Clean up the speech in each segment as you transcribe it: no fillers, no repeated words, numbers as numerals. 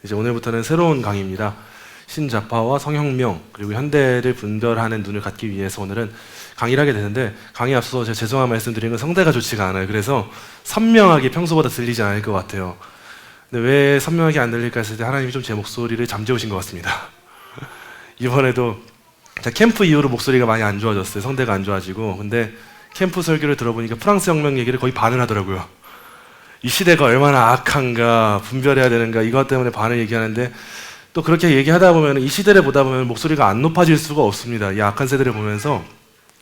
이제 오늘부터는 새로운 강의입니다. 신자파와 성혁명 그리고 현대를 분별하는 눈을 갖기 위해서 오늘은 강의를 하게 되는데, 강의 앞서서 제가 죄송한 말씀 드리는 건 성대가 좋지가 않아요. 그래서 선명하게 평소보다 들리지 않을 것 같아요. 근데 왜 선명하게 안 들릴까 했을 때 하나님이 좀 제 목소리를 잠재우신 것 같습니다. 이번에도 제가 캠프 이후로 목소리가 많이 안 좋아졌어요. 성대가 안 좋아지고. 근데 캠프 설교를 들어보니까 프랑스 혁명 얘기를 거의 반을 하더라고요. 이 시대가 얼마나 악한가, 분별해야 되는가, 이것 때문에 반을 얘기하는데, 또 그렇게 얘기하다 보면 이 시대를 보다 보면 목소리가 안 높아질 수가 없습니다. 이 악한 세대를 보면서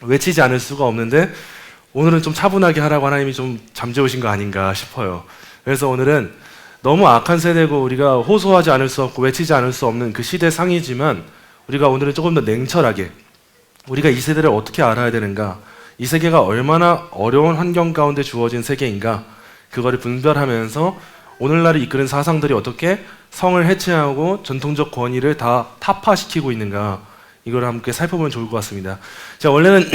외치지 않을 수가 없는데, 오늘은 좀 차분하게 하라고 하나님이 좀 잠재우신 거 아닌가 싶어요. 그래서 오늘은 너무 악한 세대고 우리가 호소하지 않을 수 없고 외치지 않을 수 없는 그 시대 상이지만, 우리가 오늘은 조금 더 냉철하게 우리가 이 세대를 어떻게 알아야 되는가, 이 세계가 얼마나 어려운 환경 가운데 주어진 세계인가, 그거를 분별하면서 오늘날을 이끄는 사상들이 어떻게 성을 해체하고 전통적 권위를 다 타파시키고 있는가, 이걸 함께 살펴보면 좋을 것 같습니다. 제가 원래는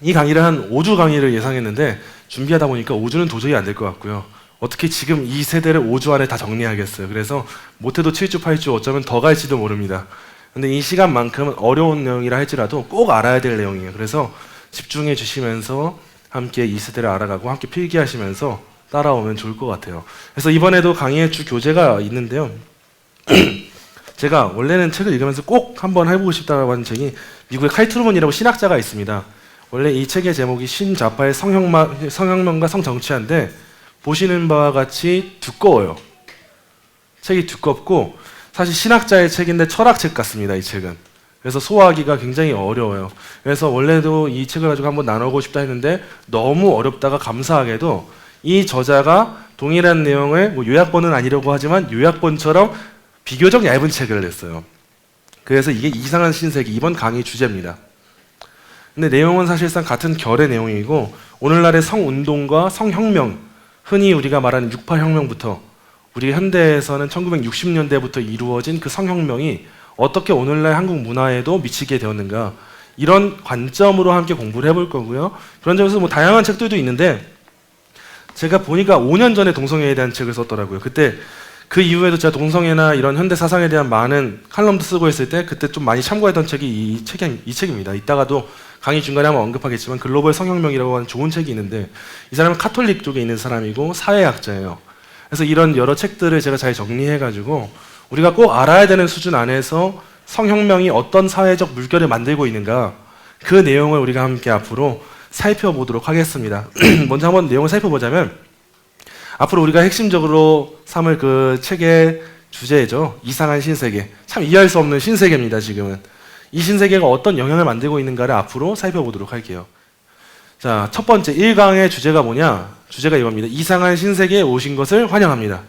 이 강의를 한 5주 강의를 예상했는데 준비하다 보니까 5주는 도저히 안 될 것 같고요. 어떻게 지금 이 세대를 5주 안에 다 정리하겠어요. 그래서 못해도 7주, 8주, 어쩌면 더 갈지도 모릅니다. 근데 이 시간만큼은 어려운 내용이라 할지라도 꼭 알아야 될 내용이에요. 그래서 집중해 주시면서 함께 이 세대를 알아가고 함께 필기하시면서 따라오면 좋을 것 같아요. 그래서 이번에도 강의의 주 교재가 있는데요. 제가 원래는 책을 읽으면서 꼭 한번 해보고 싶다고 하는 책이 미국의 칼 트루먼이라고 신학자가 있습니다. 원래 이 책의 제목이 신자파의 성혁명과 성정치화인데, 보시는 바와 같이 두꺼워요. 책이 두껍고 사실 신학자의 책인데 철학책 같습니다, 이 책은. 그래서 소화하기가 굉장히 어려워요. 그래서 원래도 이 책을 가지고 한번 나누고 싶다 했는데 너무 어렵다가 감사하게도 이 저자가 동일한 내용을 요약본은 아니려고 하지만 요약본처럼 비교적 얇은 책을 냈어요. 그래서 이게 이상한 신세계, 이번 강의 주제입니다. 근데 내용은 사실상 같은 결의 내용이고, 오늘날의 성운동과 성혁명, 흔히 우리가 말하는 68혁명부터 우리 현대에서는 1960년대부터 이루어진 그 성혁명이 어떻게 오늘날 한국 문화에도 미치게 되었는가, 이런 관점으로 함께 공부를 해볼 거고요. 그런 점에서 다양한 책들도 있는데, 제가 보니까 5년 전에 동성애에 대한 책을 썼더라고요. 그때 그 이후에도 제가 동성애나 이런 현대 사상에 대한 많은 칼럼도 쓰고 있을 때 그때 좀 많이 참고했던 책이 이 책입니다. 이따가도 강의 중간에 한번 언급하겠지만 글로벌 성혁명이라고 하는 좋은 책이 있는데, 이 사람은 카톨릭 쪽에 있는 사람이고 사회학자예요. 그래서 이런 여러 책들을 제가 잘 정리해가지고 우리가 꼭 알아야 되는 수준 안에서 성혁명이 어떤 사회적 물결을 만들고 있는가, 그 내용을 우리가 함께 앞으로 살펴보도록 하겠습니다. 먼저 한번 내용을 살펴보자면, 앞으로 우리가 핵심적으로 삼을 그 책의 주제죠. 이상한 신세계. 참 이해할 수 없는 신세계입니다, 지금은. 이 신세계가 어떤 영향을 만들고 있는가를 앞으로 살펴보도록 할게요. 자, 첫 번째 1강의 주제가 뭐냐? 주제가 이겁니다. 이상한 신세계에 오신 것을 환영합니다.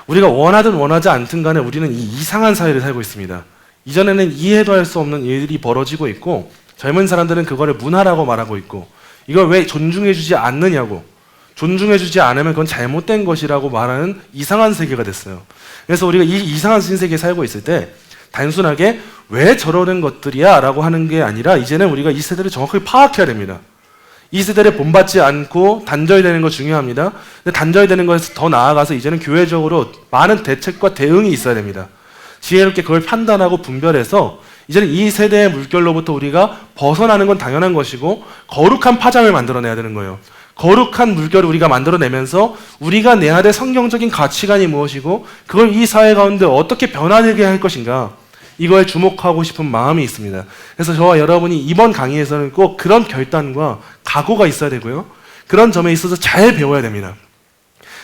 우리가 원하든 원하지 않든 간에 우리는 이 이상한 사회를 살고 있습니다. 이전에는 이해도 할 수 없는 일들이 벌어지고 있고, 젊은 사람들은 그거를 문화라고 말하고 있고, 이걸 왜 존중해주지 않느냐고, 존중해주지 않으면 그건 잘못된 것이라고 말하는 이상한 세계가 됐어요. 그래서 우리가 이 이상한 신세계에 살고 있을 때 단순하게 왜 저러는 것들이야 라고 하는 게 아니라, 이제는 우리가 이 세대를 정확하게 파악해야 됩니다. 이 세대를 본받지 않고 단절되는 거 중요합니다. 근데 단절되는 것에서 더 나아가서 이제는 교회적으로 많은 대책과 대응이 있어야 됩니다. 지혜롭게 그걸 판단하고 분별해서 이제는 이 세대의 물결로부터 우리가 벗어나는 건 당연한 것이고, 거룩한 파장을 만들어내야 되는 거예요. 거룩한 물결을 우리가 만들어내면서 우리가 내야 될 성경적인 가치관이 무엇이고, 그걸 이 사회 가운데 어떻게 변화되게 할 것인가, 이거에 주목하고 싶은 마음이 있습니다. 그래서 저와 여러분이 이번 강의에서는 꼭 그런 결단과 각오가 있어야 되고요. 그런 점에 있어서 잘 배워야 됩니다.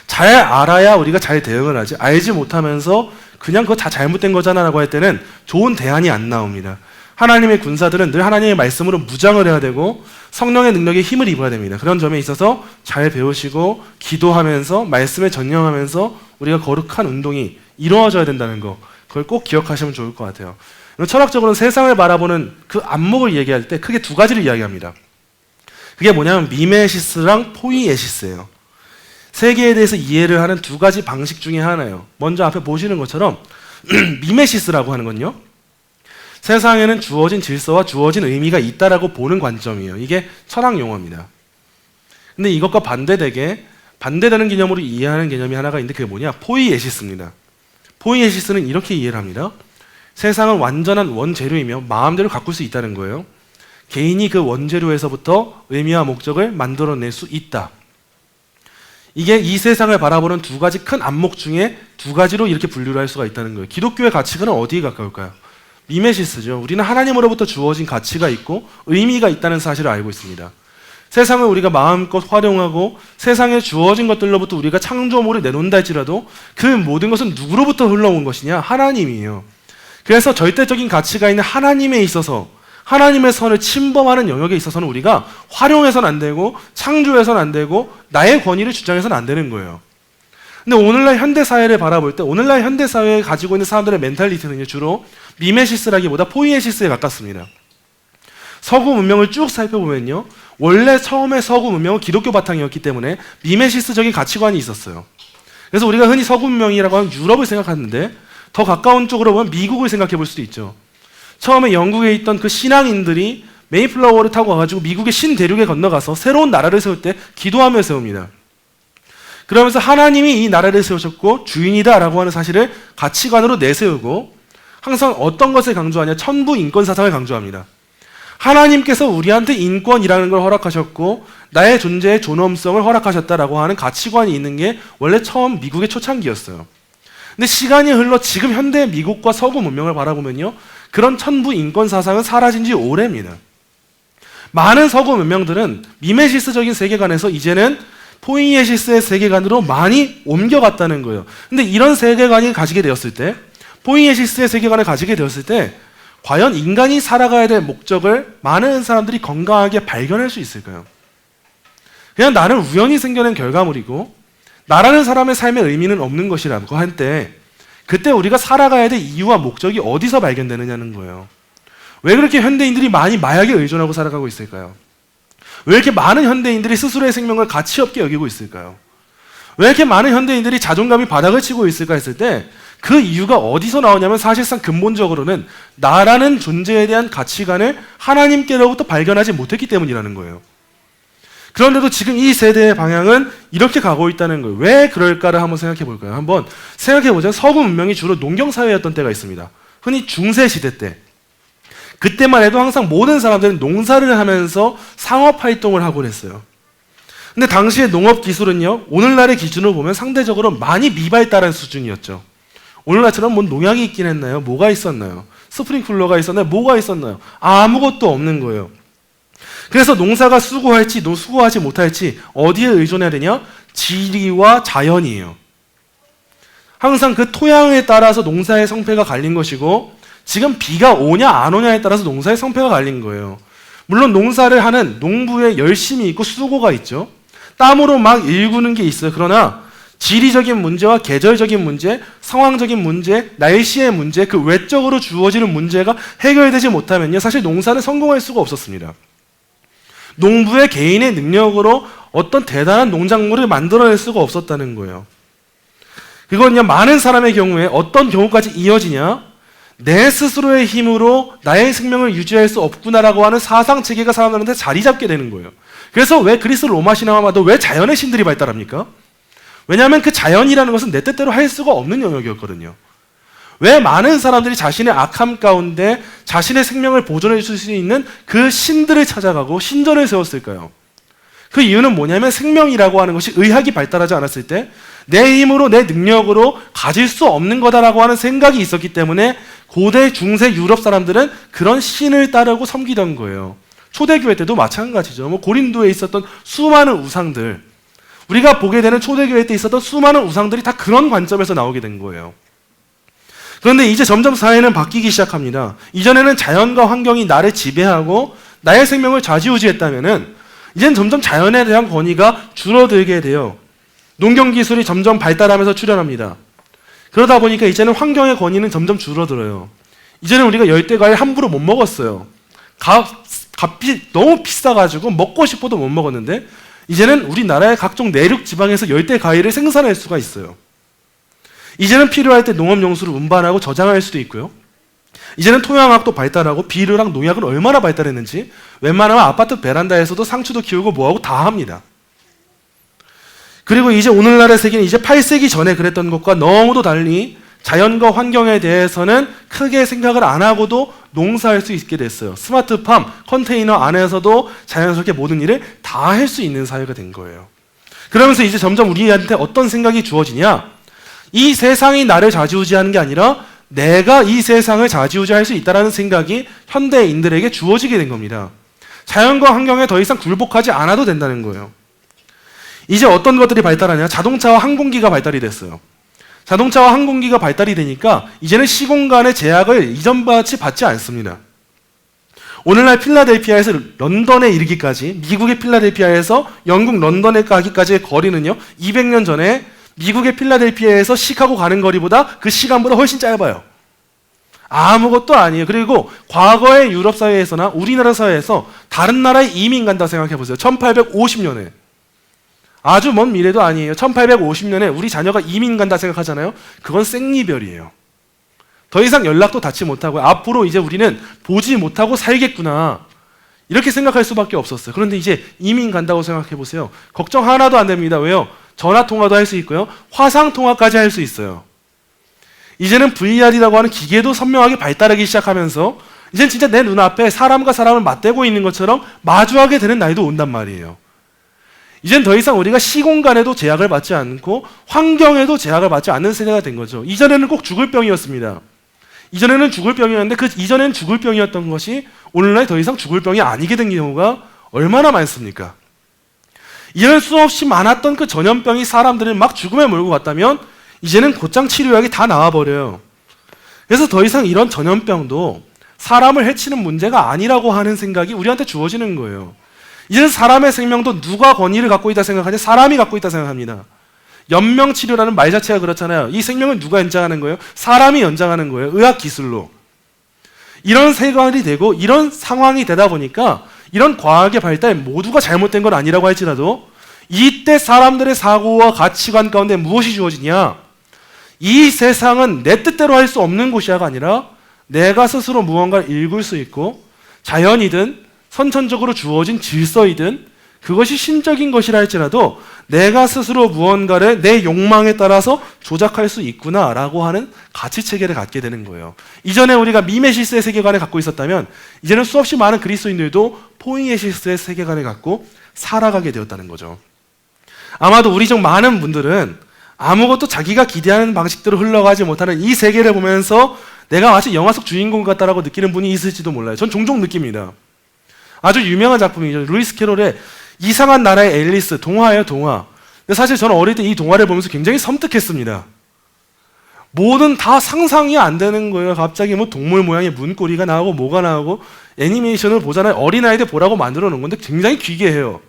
잘 알아야 우리가 잘 대응을 하지, 알지 못하면서 그냥 그거 다 잘못된 거잖아 라고 할 때는 좋은 대안이 안 나옵니다. 하나님의 군사들은 늘 하나님의 말씀으로 무장을 해야 되고 성령의 능력에 힘을 입어야 됩니다. 그런 점에 있어서 잘 배우시고 기도하면서 말씀에 전념하면서 우리가 거룩한 운동이 이루어져야 된다는 거, 그걸 꼭 기억하시면 좋을 것 같아요. 철학적으로는 세상을 바라보는 그 안목을 얘기할 때 크게 두 가지를 이야기합니다. 그게 뭐냐면 미메시스랑 포이에시스예요. 세계에 대해서 이해를 하는 두 가지 방식 중에 하나예요. 먼저 앞에 보시는 것처럼 미메시스라고 하는 건요, 세상에는 주어진 질서와 주어진 의미가 있다라고 보는 관점이에요. 이게 철학 용어입니다. 근데 이것과 반대되는 개념으로 이해하는 개념이 하나가 있는데, 그게 뭐냐? 포이에시스입니다. 포이에시스는 이렇게 이해를 합니다. 세상은 완전한 원재료이며 마음대로 가꿀 수 있다는 거예요. 개인이 그 원재료에서부터 의미와 목적을 만들어낼 수 있다. 이게 이 세상을 바라보는 두 가지 큰 안목 중에 두 가지로 이렇게 분류를 할 수가 있다는 거예요. 기독교의 가치관은 어디에 가까울까요? 미메시스죠. 우리는 하나님으로부터 주어진 가치가 있고 의미가 있다는 사실을 알고 있습니다. 세상을 우리가 마음껏 활용하고 세상에 주어진 것들로부터 우리가 창조물을 내놓는다 할지라도 그 모든 것은 누구로부터 흘러온 것이냐? 하나님이에요. 그래서 절대적인 가치가 있는 하나님에 있어서 하나님의 선을 침범하는 영역에 있어서는 우리가 활용해서는 안 되고 창조해서는 안 되고 나의 권위를 주장해서는 안 되는 거예요. 근데 오늘날 현대사회를 바라볼 때 오늘날 현대사회에 가지고 있는 사람들의 멘탈리티는 주로 미메시스라기보다 포이에시스에 가깝습니다. 서구 문명을 쭉 살펴보면요. 원래 처음에 서구 문명은 기독교 바탕이었기 때문에 미메시스적인 가치관이 있었어요. 그래서 우리가 흔히 서구 문명이라고 하면 유럽을 생각하는데 더 가까운 쪽으로 보면 미국을 생각해 볼 수도 있죠. 처음에 영국에 있던 그 신앙인들이 메이플라워를 타고 와가지고 미국의 신대륙에 건너가서 새로운 나라를 세울 때 기도하며 세웁니다. 그러면서 하나님이 이 나라를 세우셨고 주인이다라고 하는 사실을 가치관으로 내세우고 항상 어떤 것을 강조하냐? 천부 인권 사상을 강조합니다. 하나님께서 우리한테 인권이라는 걸 허락하셨고 나의 존재의 존엄성을 허락하셨다라고 하는 가치관이 있는 게 원래 처음 미국의 초창기였어요. 근데 시간이 흘러 지금 현대 미국과 서구 문명을 바라보면요. 그런 천부 인권 사상은 사라진 지 오래입니다. 많은 서구 문명들은 미메시스적인 세계관에서 이제는 포이에시스의 세계관으로 많이 옮겨갔다는 거예요. 근데 이런 세계관이 가지게 되었을 때 포이에시스의 세계관을 가지게 되었을 때 과연 인간이 살아가야 될 목적을 많은 사람들이 건강하게 발견할 수 있을까요? 그냥 나는 우연히 생겨난 결과물이고 나라는 사람의 삶의 의미는 없는 것이라고 할 때 그때 우리가 살아가야 될 이유와 목적이 어디서 발견되느냐는 거예요. 왜 그렇게 현대인들이 많이 마약에 의존하고 살아가고 있을까요? 왜 이렇게 많은 현대인들이 스스로의 생명을 가치 없게 여기고 있을까요? 왜 이렇게 많은 현대인들이 자존감이 바닥을 치고 있을까 했을 때 그 이유가 어디서 나오냐면 사실상 근본적으로는 나라는 존재에 대한 가치관을 하나님께로부터 발견하지 못했기 때문이라는 거예요. 그런데도 지금 이 세대의 방향은 이렇게 가고 있다는 거예요. 왜 그럴까를 한번 생각해 볼까요? 한번 생각해 보자면 서구 문명이 주로 농경사회였던 때가 있습니다. 흔히 중세시대 때. 그때만 해도 항상 모든 사람들은 농사를 하면서 상업활동을 하곤 했어요. 근데 당시의 농업기술은요, 오늘날의 기준으로 보면 상대적으로 많이 미발달한 수준이었죠. 오늘날처럼 뭐 농약이 있긴 했나요? 뭐가 있었나요? 스프링클러가 있었나요? 뭐가 있었나요? 아무것도 없는 거예요. 그래서 농사가 수고할지 수고하지 못할지 어디에 의존해야 되냐? 지리와 자연이에요. 항상 그 토양에 따라서 농사의 성패가 갈린 것이고 지금 비가 오냐 안 오냐에 따라서 농사의 성패가 갈린 거예요. 물론 농사를 하는 농부의 열심이 있고 수고가 있죠. 땀으로 막 일구는 게 있어요. 그러나 지리적인 문제와 계절적인 문제, 상황적인 문제, 날씨의 문제, 그 외적으로 주어지는 문제가 해결되지 못하면요. 사실 농사는 성공할 수가 없었습니다. 농부의 개인의 능력으로 어떤 대단한 농작물을 만들어낼 수가 없었다는 거예요. 그건요, 많은 사람의 경우에 어떤 경우까지 이어지냐? 내 스스로의 힘으로 나의 생명을 유지할 수 없구나라고 하는 사상 체계가 사람들한테 자리 잡게 되는 거예요. 그래서 왜 그리스 로마 신화마다 왜 자연의 신들이 발달합니까? 왜냐하면 그 자연이라는 것은 내 뜻대로 할 수가 없는 영역이었거든요. 왜 많은 사람들이 자신의 악함 가운데 자신의 생명을 보존해 줄 수 있는 그 신들을 찾아가고 신전을 세웠을까요? 그 이유는 뭐냐면 생명이라고 하는 것이 의학이 발달하지 않았을 때 내 힘으로 내 능력으로 가질 수 없는 거다라고 하는 생각이 있었기 때문에 고대 중세 유럽 사람들은 그런 신을 따르고 섬기던 거예요. 초대교회 때도 마찬가지죠. 뭐 고린도에 있었던 수많은 우상들, 우리가 보게 되는 초대교회 때 있었던 수많은 우상들이 다 그런 관점에서 나오게 된 거예요. 그런데 이제 점점 사회는 바뀌기 시작합니다. 이전에는 자연과 환경이 나를 지배하고 나의 생명을 좌지우지했다면은 이제는 점점 자연에 대한 권위가 줄어들게 돼요. 농경기술이 점점 발달하면서 출현합니다. 그러다 보니까 이제는 환경의 권위는 점점 줄어들어요. 이제는 우리가 열대과일 함부로 못 먹었어요. 값이 너무 비싸가지고 먹고 싶어도 못 먹었는데 이제는 우리나라의 각종 내륙 지방에서 열대과일을 생산할 수가 있어요. 이제는 필요할 때 농업용수를 운반하고 저장할 수도 있고요. 이제는 토양학도 발달하고 비료랑 농약은 얼마나 발달했는지 웬만하면 아파트 베란다에서도 상추도 키우고 뭐하고 다 합니다. 그리고 이제 오늘날의 세계는 이제 8세기 전에 그랬던 것과 너무도 달리 자연과 환경에 대해서는 크게 생각을 안 하고도 농사할 수 있게 됐어요. 스마트팜, 컨테이너 안에서도 자연스럽게 모든 일을 다 할 수 있는 사회가 된 거예요. 그러면서 이제 점점 우리한테 어떤 생각이 주어지냐? 이 세상이 나를 좌지우지하는 게 아니라 내가 이 세상을 좌지우지할 수 있다는 생각이 현대인들에게 주어지게 된 겁니다. 자연과 환경에 더 이상 굴복하지 않아도 된다는 거예요. 이제 어떤 것들이 발달하냐? 자동차와 항공기가 발달이 됐어요. 자동차와 항공기가 발달이 되니까 이제는 시공간의 제약을 이전과 같이 받지 않습니다. 오늘날 필라델피아에서 런던에 이르기까지, 미국의 필라델피아에서 영국 런던에 가기까지의 거리는요, 200년 전에 미국의 필라델피아에서 시카고 가는 거리보다 그 시간보다 훨씬 짧아요. 아무것도 아니에요. 그리고 과거의 유럽 사회에서나 우리나라 사회에서 다른 나라에 이민 간다 생각해 보세요. 1850년에. 아주 먼 미래도 아니에요. 1850년에 우리 자녀가 이민 간다 생각하잖아요. 그건 생리별이에요. 더 이상 연락도 닿지 못하고 앞으로 이제 우리는 보지 못하고 살겠구나. 이렇게 생각할 수밖에 없었어요. 그런데 이제 이민 간다고 생각해 보세요. 걱정 하나도 안 됩니다. 왜요? 전화 통화도 할 수 있고요. 화상 통화까지 할 수 있어요. 이제는 VR이라고 하는 기계도 선명하게 발달하기 시작하면서 이제는 진짜 내 눈앞에 사람과 사람을 맞대고 있는 것처럼 마주하게 되는 날도 온단 말이에요. 이젠 더 이상 우리가 시공간에도 제약을 받지 않고 환경에도 제약을 받지 않는 세대가 된 거죠. 이전에는 꼭 죽을 병이었습니다. 이전에는 죽을 병이었는데 그 이전에는 죽을 병이었던 것이 오늘날 더 이상 죽을 병이 아니게 된 경우가 얼마나 많습니까? 이전엔 수없이 많았던 그 전염병이 사람들을 막 죽음에 몰고 갔다면 이제는 곧장 치료약이 다 나와버려요. 그래서 더 이상 이런 전염병도 사람을 해치는 문제가 아니라고 하는 생각이 우리한테 주어지는 거예요. 이제는 사람의 생명도 누가 권위를 갖고 있다 생각하냐? 사람이 갖고 있다 생각합니다. 연명치료라는 말 자체가 그렇잖아요. 이 생명을 누가 연장하는 거예요? 사람이 연장하는 거예요. 의학기술로. 이런 세관이 되고 이런 상황이 되다 보니까 이런 과학의 발달 모두가 잘못된 건 아니라고 할지라도 이때 사람들의 사고와 가치관 가운데 무엇이 주어지냐? 이 세상은 내 뜻대로 할 수 없는 곳이야가 아니라 내가 스스로 무언가를 읽을 수 있고 자연이든 선천적으로 주어진 질서이든 그것이 신적인 것이라 할지라도 내가 스스로 무언가를 내 욕망에 따라서 조작할 수 있구나라고 하는 가치체계를 갖게 되는 거예요. 이전에 우리가 미메시스의 세계관을 갖고 있었다면 이제는 수없이 많은 그리스도인들도 포이에시스의 세계관을 갖고 살아가게 되었다는 거죠. 아마도 우리 중 많은 분들은 아무것도 자기가 기대하는 방식대로 흘러가지 못하는 이 세계를 보면서 내가 마치 영화 속 주인공 같다라고 느끼는 분이 있을지도 몰라요. 전 종종 느낍니다. 아주 유명한 작품이죠. 루이스 캐롤의 이상한 나라의 앨리스, 동화예요, 동화. 근데 사실 저는 어릴 때 이 동화를 보면서 굉장히 섬뜩했습니다. 뭐든 다 상상이 안 되는 거예요. 갑자기 뭐 동물 모양의 문고리가 나오고 뭐가 나오고 애니메이션을 보잖아요. 어린아이들 보라고 만들어 놓은 건데 굉장히 기괴해요.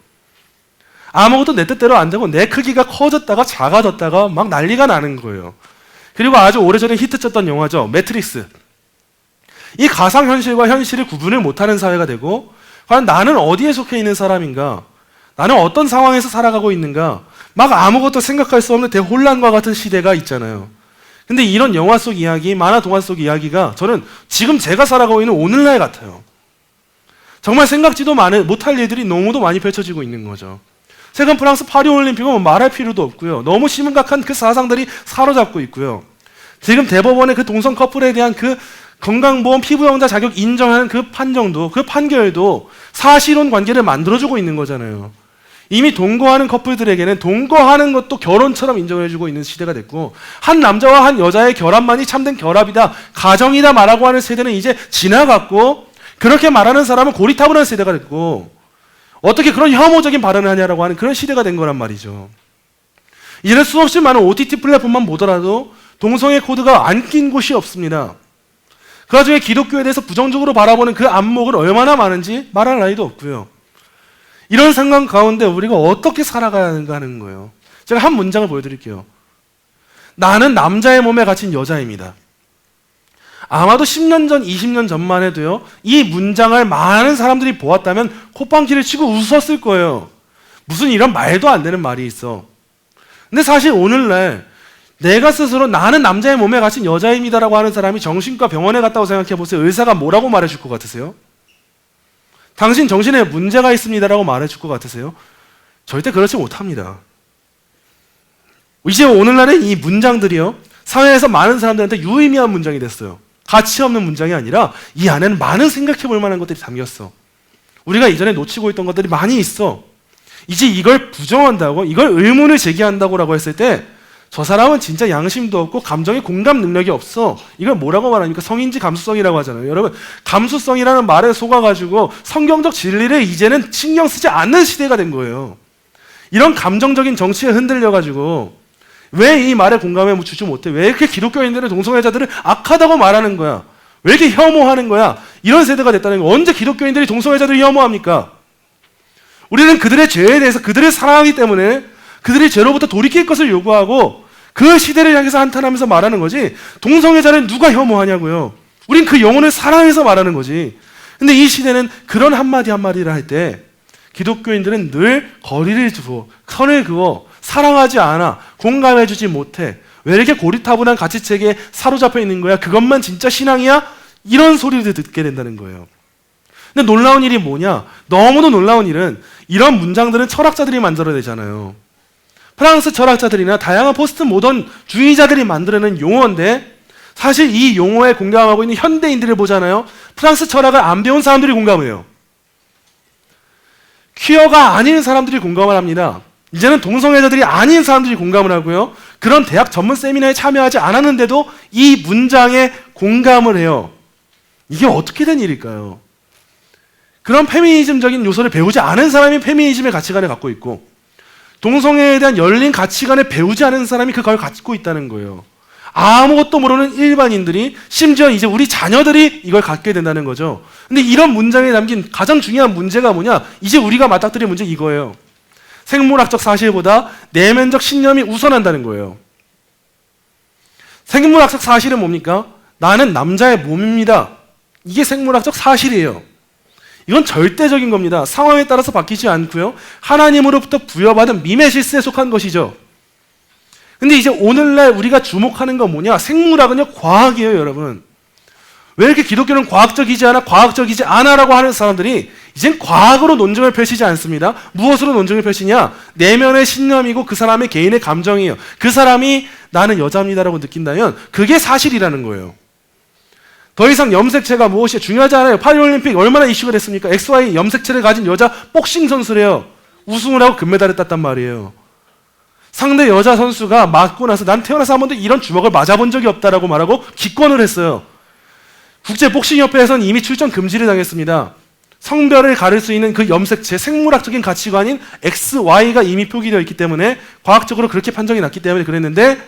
아무것도 내 뜻대로 안 되고 내 크기가 커졌다가 작아졌다가 막 난리가 나는 거예요. 그리고 아주 오래전에 히트쳤던 영화죠. 매트릭스. 이 가상현실과 현실을 구분을 못하는 사회가 되고 과연 나는 어디에 속해 있는 사람인가? 나는 어떤 상황에서 살아가고 있는가? 막 아무것도 생각할 수 없는 대혼란과 같은 시대가 있잖아요. 근데 이런 영화 속 이야기, 만화 동화 속 이야기가 저는 지금 제가 살아가고 있는 오늘날 같아요. 정말 생각지도 못할 일들이 너무도 많이 펼쳐지고 있는 거죠. 최근 프랑스 파리올림픽은 말할 필요도 없고요. 너무 심각한 그 사상들이 사로잡고 있고요. 지금 대법원의 그 동성 커플에 대한 그 건강보험 피부영자 자격 인정하는 그 판정도, 그 판결도 사실혼 관계를 만들어주고 있는 거잖아요. 이미 동거하는 커플들에게는 동거하는 것도 결혼처럼 인정해주고 있는 시대가 됐고 한 남자와 한 여자의 결합만이 참된 결합이다, 가정이다 말하고 하는 세대는 이제 지나갔고 그렇게 말하는 사람은 고리타분한 세대가 됐고 어떻게 그런 혐오적인 발언을 하냐라고 하는 그런 시대가 된 거란 말이죠. 이제는 수없이 많은 OTT 플랫폼만 보더라도 동성애 코드가 안 낀 곳이 없습니다. 그 와중에 기독교에 대해서 부정적으로 바라보는 그 안목은 얼마나 많은지 말할 나위도 없고요. 이런 상황 가운데 우리가 어떻게 살아가야 하는 거예요. 제가 한 문장을 보여드릴게요. 나는 남자의 몸에 갇힌 여자입니다. 아마도 10년 전, 20년 전만 해도요, 이 문장을 많은 사람들이 보았다면 콧방귀를 치고 웃었을 거예요. 무슨 이런 말도 안 되는 말이 있어. 근데 사실 오늘날 내가 스스로 나는 남자의 몸에 갇힌 여자입니다라고 하는 사람이 정신과 병원에 갔다고 생각해 보세요. 의사가 뭐라고 말해줄 것 같으세요? 당신 정신에 문제가 있습니다라고 말해줄 것 같으세요? 절대 그렇지 못합니다. 이제 오늘날의 이 문장들이요, 사회에서 많은 사람들한테 유의미한 문장이 됐어요. 가치 없는 문장이 아니라 이 안에는 많은 생각해 볼 만한 것들이 담겼어. 우리가 이전에 놓치고 있던 것들이 많이 있어. 이제 이걸 부정한다고, 이걸 의문을 제기한다고 했을 때 저 사람은 진짜 양심도 없고 감정의 공감 능력이 없어. 이걸 뭐라고 말합니까? 성인지 감수성이라고 하잖아요. 여러분, 감수성이라는 말에 속아가지고 성경적 진리를 이제는 신경 쓰지 않는 시대가 된 거예요. 이런 감정적인 정치에 흔들려가지고 왜 이 말에 공감해 주지 못해? 왜 이렇게 기독교인들은 동성애자들을 악하다고 말하는 거야? 왜 이렇게 혐오하는 거야? 이런 세대가 됐다는 거야. 언제 기독교인들이 동성애자들을 혐오합니까? 우리는 그들의 죄에 대해서 그들을 사랑하기 때문에 그들이 죄로부터 돌이킬 것을 요구하고 그 시대를 향해서 한탄하면서 말하는 거지, 동성애자를 누가 혐오하냐고요. 우린 그 영혼을 사랑해서 말하는 거지. 근데 이 시대는 그런 한마디 한마디를 할 때 기독교인들은 늘 거리를 두고 선을 그어 사랑하지 않아, 공감해주지 못해. 왜 이렇게 고리타분한 가치체계에 사로잡혀 있는 거야? 그것만 진짜 신앙이야? 이런 소리를 듣게 된다는 거예요. 근데 놀라운 일이 뭐냐? 너무도 놀라운 일은 이런 문장들은 철학자들이 만들어내잖아요. 프랑스 철학자들이나 다양한 포스트 모던 주의자들이 만들어낸 용어인데 사실 이 용어에 공감하고 있는 현대인들을 보잖아요. 프랑스 철학을 안 배운 사람들이 공감을 해요. 퀴어가 아닌 사람들이 공감을 합니다. 이제는 동성애자들이 아닌 사람들이 공감을 하고요. 그런 대학 전문 세미나에 참여하지 않았는데도 이 문장에 공감을 해요. 이게 어떻게 된 일일까요? 그런 페미니즘적인 요소를 배우지 않은 사람이 페미니즘의 가치관을 갖고 있고 동성애에 대한 열린 가치관을 배우지 않은 사람이 그걸 갖고 있다는 거예요. 아무것도 모르는 일반인들이, 심지어 이제 우리 자녀들이 이걸 갖게 된다는 거죠. 근데 이런 문장에 담긴 가장 중요한 문제가 뭐냐? 이제 우리가 맞닥뜨릴 문제 이거예요. 생물학적 사실보다 내면적 신념이 우선한다는 거예요. 생물학적 사실은 뭡니까? 나는 남자의 몸입니다. 이게 생물학적 사실이에요. 이건 절대적인 겁니다. 상황에 따라서 바뀌지 않고요. 하나님으로부터 부여받은 미메시스에 속한 것이죠. 근데 이제 오늘날 우리가 주목하는 건 뭐냐? 생물학은요, 과학이에요, 여러분. 왜 이렇게 기독교는 과학적이지 않아, 과학적이지 않아라고 하는 사람들이 이젠 과학으로 논쟁을 펼치지 않습니다. 무엇으로 논쟁을 펼치냐? 내면의 신념이고 그 사람의 개인의 감정이에요. 그 사람이 나는 여자입니다라고 느낀다면 그게 사실이라는 거예요. 더 이상 염색체가 무엇이 중요하지 않아요. 파리올림픽 얼마나 이슈가 됐습니까? XY 염색체를 가진 여자 복싱 선수래요. 우승을 하고 금메달을 땄단 말이에요. 상대 여자 선수가 맞고 나서 난 태어나서 한 번도 이런 주먹을 맞아본 적이 없다라고 말하고 기권을 했어요. 국제복싱협회에서는 이미 출전 금지를 당했습니다. 성별을 가릴 수 있는 그 염색체, 생물학적인 가치관인 XY가 이미 표기되어 있기 때문에 과학적으로 그렇게 판정이 났기 때문에 그랬는데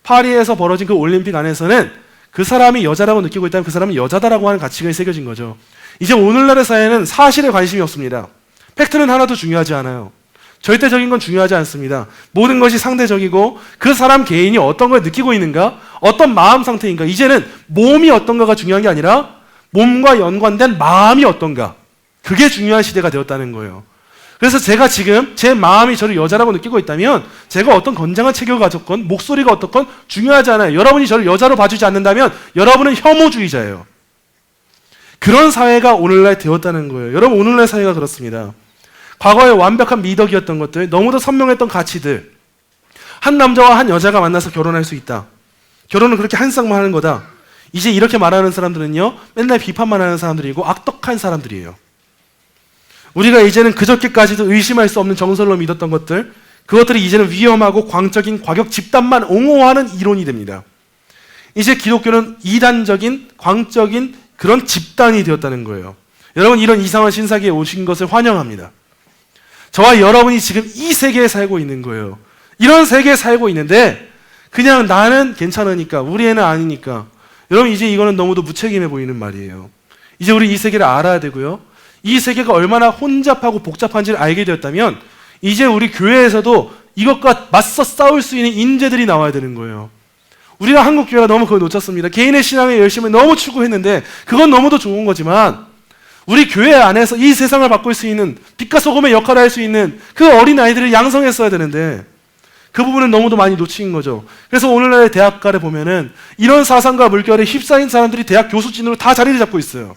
파리에서 벌어진 그 올림픽 안에서는 그 사람이 여자라고 느끼고 있다면 그 사람은 여자다라고 하는 가치관이 새겨진 거죠. 이제 오늘날의 사회는 사실에 관심이 없습니다. 팩트는 하나도 중요하지 않아요. 절대적인 건 중요하지 않습니다. 모든 것이 상대적이고 그 사람 개인이 어떤 걸 느끼고 있는가, 어떤 마음 상태인가, 이제는 몸이 어떤가가 중요한 게 아니라 몸과 연관된 마음이 어떤가, 그게 중요한 시대가 되었다는 거예요. 그래서 제가 지금 제 마음이 저를 여자라고 느끼고 있다면 제가 어떤 건장한 체격을 가졌건 목소리가 어떻건 중요하지 않아요. 여러분이 저를 여자로 봐주지 않는다면 여러분은 혐오주의자예요. 그런 사회가 오늘날 되었다는 거예요. 여러분, 오늘날 사회가 그렇습니다. 과거에 완벽한 미덕이었던 것들, 너무도 선명했던 가치들, 한 남자와 한 여자가 만나서 결혼할 수 있다, 결혼은 그렇게 한 쌍만 하는 거다, 이제 이렇게 말하는 사람들은요 맨날 비판만 하는 사람들이고 악덕한 사람들이에요. 우리가 이제는 그저께까지도 의심할 수 없는 정설로 믿었던 것들, 그것들이 이제는 위험하고 광적인 과격 집단만 옹호하는 이론이 됩니다. 이제 기독교는 이단적인 광적인 그런 집단이 되었다는 거예요. 여러분, 이런 이상한 신사기에 오신 것을 환영합니다. 저와 여러분이 지금 이 세계에 살고 있는 거예요. 이런 세계에 살고 있는데 그냥 나는 괜찮으니까, 우리 애는 아니니까. 여러분, 이제 이거는 너무도 무책임해 보이는 말이에요. 이제 우리 이 세계를 알아야 되고요, 이 세계가 얼마나 혼잡하고 복잡한지를 알게 되었다면 이제 우리 교회에서도 이것과 맞서 싸울 수 있는 인재들이 나와야 되는 거예요. 우리가 한국 교회가 너무 그걸 놓쳤습니다. 개인의 신앙의 열심을 너무 추구했는데 그건 너무도 좋은 거지만 우리 교회 안에서 이 세상을 바꿀 수 있는, 빛과 소금의 역할을 할 수 있는 그 어린 아이들을 양성했어야 되는데 그 부분은 너무도 많이 놓친 거죠. 그래서 오늘날의 대학가를 보면은 이런 사상과 물결에 휩싸인 사람들이 대학 교수진으로 다 자리를 잡고 있어요.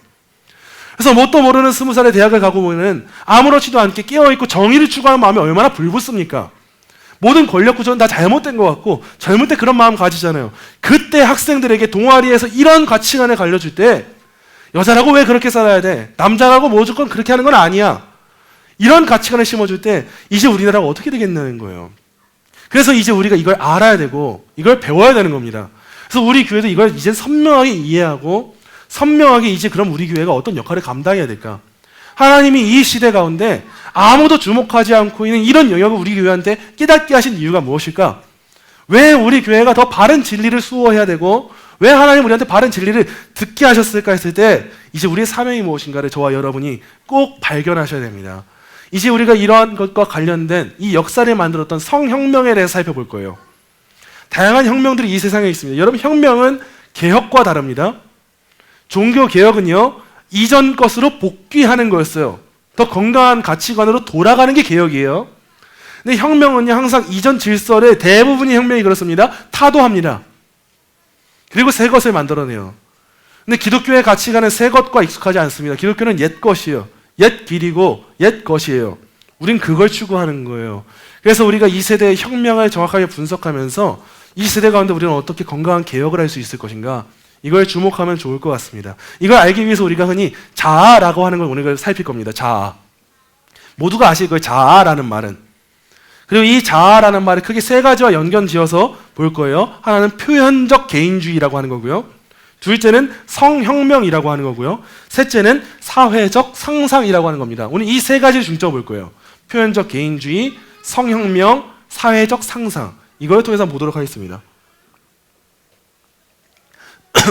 그래서 뭣도 모르는 20살의 대학을 가고 보면은 아무렇지도 않게 깨어있고 정의를 추구하는 마음이 얼마나 불붙습니까? 모든 권력 구조는 다 잘못된 것 같고 젊을 때 그런 마음 가지잖아요. 그때 학생들에게 동아리에서 이런 가치관을 갈려줄 때 여자라고 왜 그렇게 살아야 돼? 남자라고 무조건 그렇게 하는 건 아니야. 이런 가치관을 심어줄 때 이제 우리나라가 어떻게 되겠냐는 거예요. 그래서 이제 우리가 이걸 알아야 되고 이걸 배워야 되는 겁니다. 그래서 우리 교회도 이걸 이제 선명하게 이해하고 선명하게 이제 그럼 우리 교회가 어떤 역할을 감당해야 될까? 하나님이 이 시대 가운데 아무도 주목하지 않고 있는 이런 영역을 우리 교회한테 깨닫게 하신 이유가 무엇일까? 왜 우리 교회가 더 바른 진리를 수호해야 되고 왜 하나님 우리한테 바른 진리를 듣게 하셨을까 했을 때 이제 우리의 사명이 무엇인가를 저와 여러분이 꼭 발견하셔야 됩니다. 이제 우리가 이러한 것과 관련된 이 역사를 만들었던 성혁명에 대해서 살펴볼 거예요. 다양한 혁명들이 이 세상에 있습니다. 여러분, 혁명은 개혁과 다릅니다. 종교개혁은요, 이전 것으로 복귀하는 거였어요. 더 건강한 가치관으로 돌아가는 게 개혁이에요. 근데 혁명은요, 항상 이전 질서를 대부분의 혁명이 그렇습니다. 타도합니다. 그리고 새 것을 만들어내요. 근데 기독교의 가치관은 새 것과 익숙하지 않습니다. 기독교는 옛 것이에요. 옛 길이고 옛 것이에요. 우린 그걸 추구하는 거예요. 그래서 우리가 이 세대의 혁명을 정확하게 분석하면서 이 세대 가운데 우리는 어떻게 건강한 개혁을 할 수 있을 것인가, 이걸 주목하면 좋을 것 같습니다. 이걸 알기 위해서 우리가 흔히 자아라고 하는 걸 오늘 살필 겁니다. 자아. 모두가 아실 거예요. 자아라는 말은. 그리고 이 자아라는 말을 크게 세 가지와 연결지어서 볼 거예요. 하나는 표현적 개인주의라고 하는 거고요. 둘째는 성혁명이라고 하는 거고요. 셋째는 사회적 상상이라고 하는 겁니다. 오늘 이 세 가지를 중점을 볼 거예요. 표현적 개인주의, 성혁명, 사회적 상상. 이걸 통해서 보도록 하겠습니다.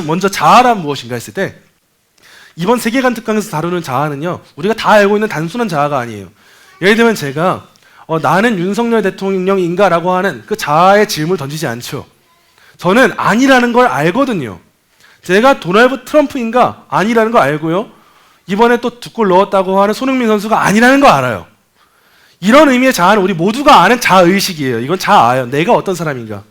먼저 자아란 무엇인가 했을 때 이번 세계관 특강에서 다루는 자아는요, 우리가 다 알고 있는 단순한 자아가 아니에요. 예를 들면 제가 나는 윤석열 대통령인가 라고 하는 그 자아의 질문을 던지지 않죠. 저는 아니라는 걸 알거든요. 제가 도널드 트럼프인가? 아니라는 거 알고요. 이번에 또 2골 넣었다고 하는 손흥민 선수가 아니라는 거 알아요. 이런 의미의 자아는 우리 모두가 아는 자의식이에요. 이건 자아예요. 내가 어떤 사람인가.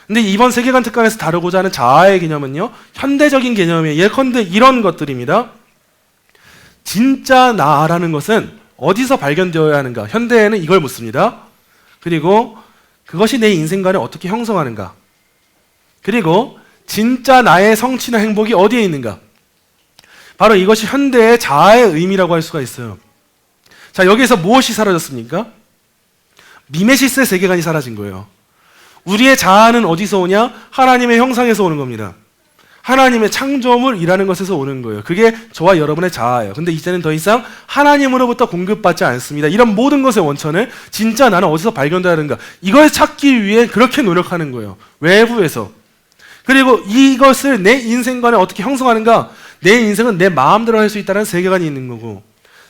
근데 이번 세계관 특강에서 다루고자 하는 자아의 개념은요, 현대적인 개념이에요. 예컨대 이런 것들입니다. 진짜 나라는 것은 어디서 발견되어야 하는가? 현대에는 이걸 묻습니다. 그리고 그것이 내 인생관을 어떻게 형성하는가? 그리고 진짜 나의 성취나 행복이 어디에 있는가? 바로 이것이 현대의 자아의 의미라고 할 수가 있어요. 자, 여기에서 무엇이 사라졌습니까? 미메시스의 세계관이 사라진 거예요. 우리의 자아는 어디서 오냐? 하나님의 형상에서 오는 겁니다. 하나님의 창조물이라는 것에서 오는 거예요. 그게 저와 여러분의 자아예요. 근데 이제는 더 이상 하나님으로부터 공급받지 않습니다. 이런 모든 것의 원천을 진짜 나는 어디서 발견돼야 하는가? 이걸 찾기 위해 그렇게 노력하는 거예요. 외부에서. 그리고 이것을 내 인생관에 어떻게 형성하는가? 내 인생은 내 마음대로 할 수 있다는 세계관이 있는 거고,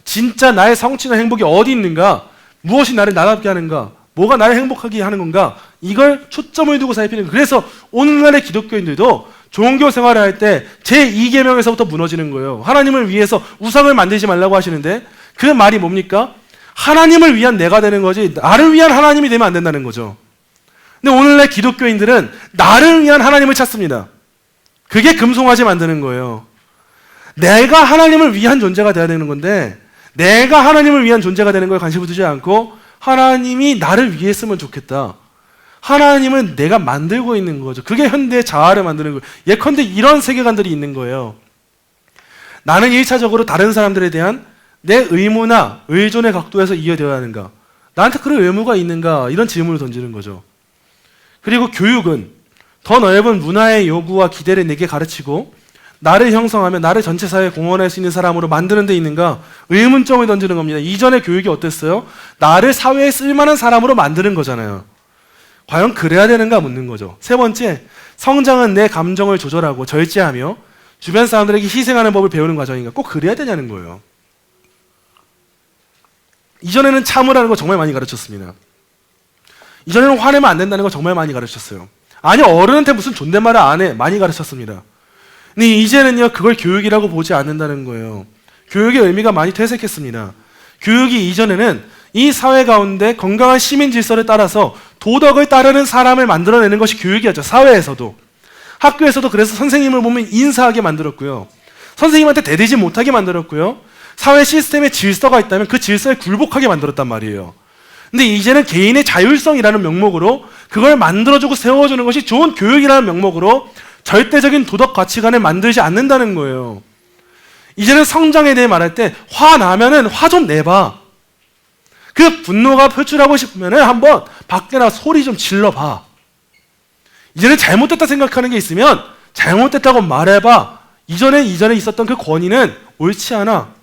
진짜 나의 성취나 행복이 어디 있는가? 무엇이 나를 나답게 하는가? 뭐가 나를 행복하게 하는 건가? 이걸 초점을 두고 살피는 거예요. 그래서 오늘날의 기독교인들도 종교 생활을 할 때 제2계명에서부터 무너지는 거예요. 하나님을 위해서 우상을 만들지 말라고 하시는데 그 말이 뭡니까? 하나님을 위한 내가 되는 거지 나를 위한 하나님이 되면 안 된다는 거죠. 근데 오늘날 기독교인들은 나를 위한 하나님을 찾습니다. 그게 금송아지 만드는 거예요. 내가 하나님을 위한 존재가 돼야 되는 건데 내가 하나님을 위한 존재가 되는 거에 관심을 두지 않고 하나님이 나를 위해 쓰면 좋겠다. 하나님은 내가 만들고 있는 거죠. 그게 현대의 자아를 만드는 거예요. 예컨대 이런 세계관들이 있는 거예요. 나는 1차적으로 다른 사람들에 대한 내 의무나 의존의 각도에서 이해되어야 하는가? 나한테 그런 의무가 있는가? 이런 질문을 던지는 거죠. 그리고 교육은 더 넓은 문화의 요구와 기대를 내게 가르치고 나를 형성하며 나를 전체 사회에 공헌할 수 있는 사람으로 만드는 데 있는가? 의문점을 던지는 겁니다. 이전의 교육이 어땠어요? 나를 사회에 쓸만한 사람으로 만드는 거잖아요. 과연 그래야 되는가 묻는 거죠. 세 번째, 성장은 내 감정을 조절하고 절제하며 주변 사람들에게 희생하는 법을 배우는 과정인가? 꼭 그래야 되냐는 거예요. 이전에는 참으라는 거 정말 많이 가르쳤습니다. 이전에는 화내면 안 된다는 거 정말 많이 가르쳤어요. 아니, 어른한테 무슨 존댓말을 안 해. 많이 가르쳤습니다. 근데 이제는요, 그걸 교육이라고 보지 않는다는 거예요. 교육의 의미가 많이 퇴색했습니다. 교육이 이전에는 이 사회 가운데 건강한 시민 질서를 따라서 도덕을 따르는 사람을 만들어내는 것이 교육이었죠. 사회에서도. 학교에서도 그래서 선생님을 보면 인사하게 만들었고요. 선생님한테 대들지 못하게 만들었고요. 사회 시스템에 질서가 있다면 그 질서에 굴복하게 만들었단 말이에요. 근데 이제는 개인의 자율성이라는 명목으로 그걸 만들어주고 세워주는 것이 좋은 교육이라는 명목으로 절대적인 도덕 가치관을 만들지 않는다는 거예요. 이제는 성장에 대해 말할 때 화나면은 화 좀 내봐. 그 분노가 표출하고 싶으면은 한번 밖에 나가 소리 좀 질러봐. 이제는 잘못됐다 생각하는 게 있으면 잘못됐다고 말해봐. 이전에 있었던 그 권위는 옳지 않아.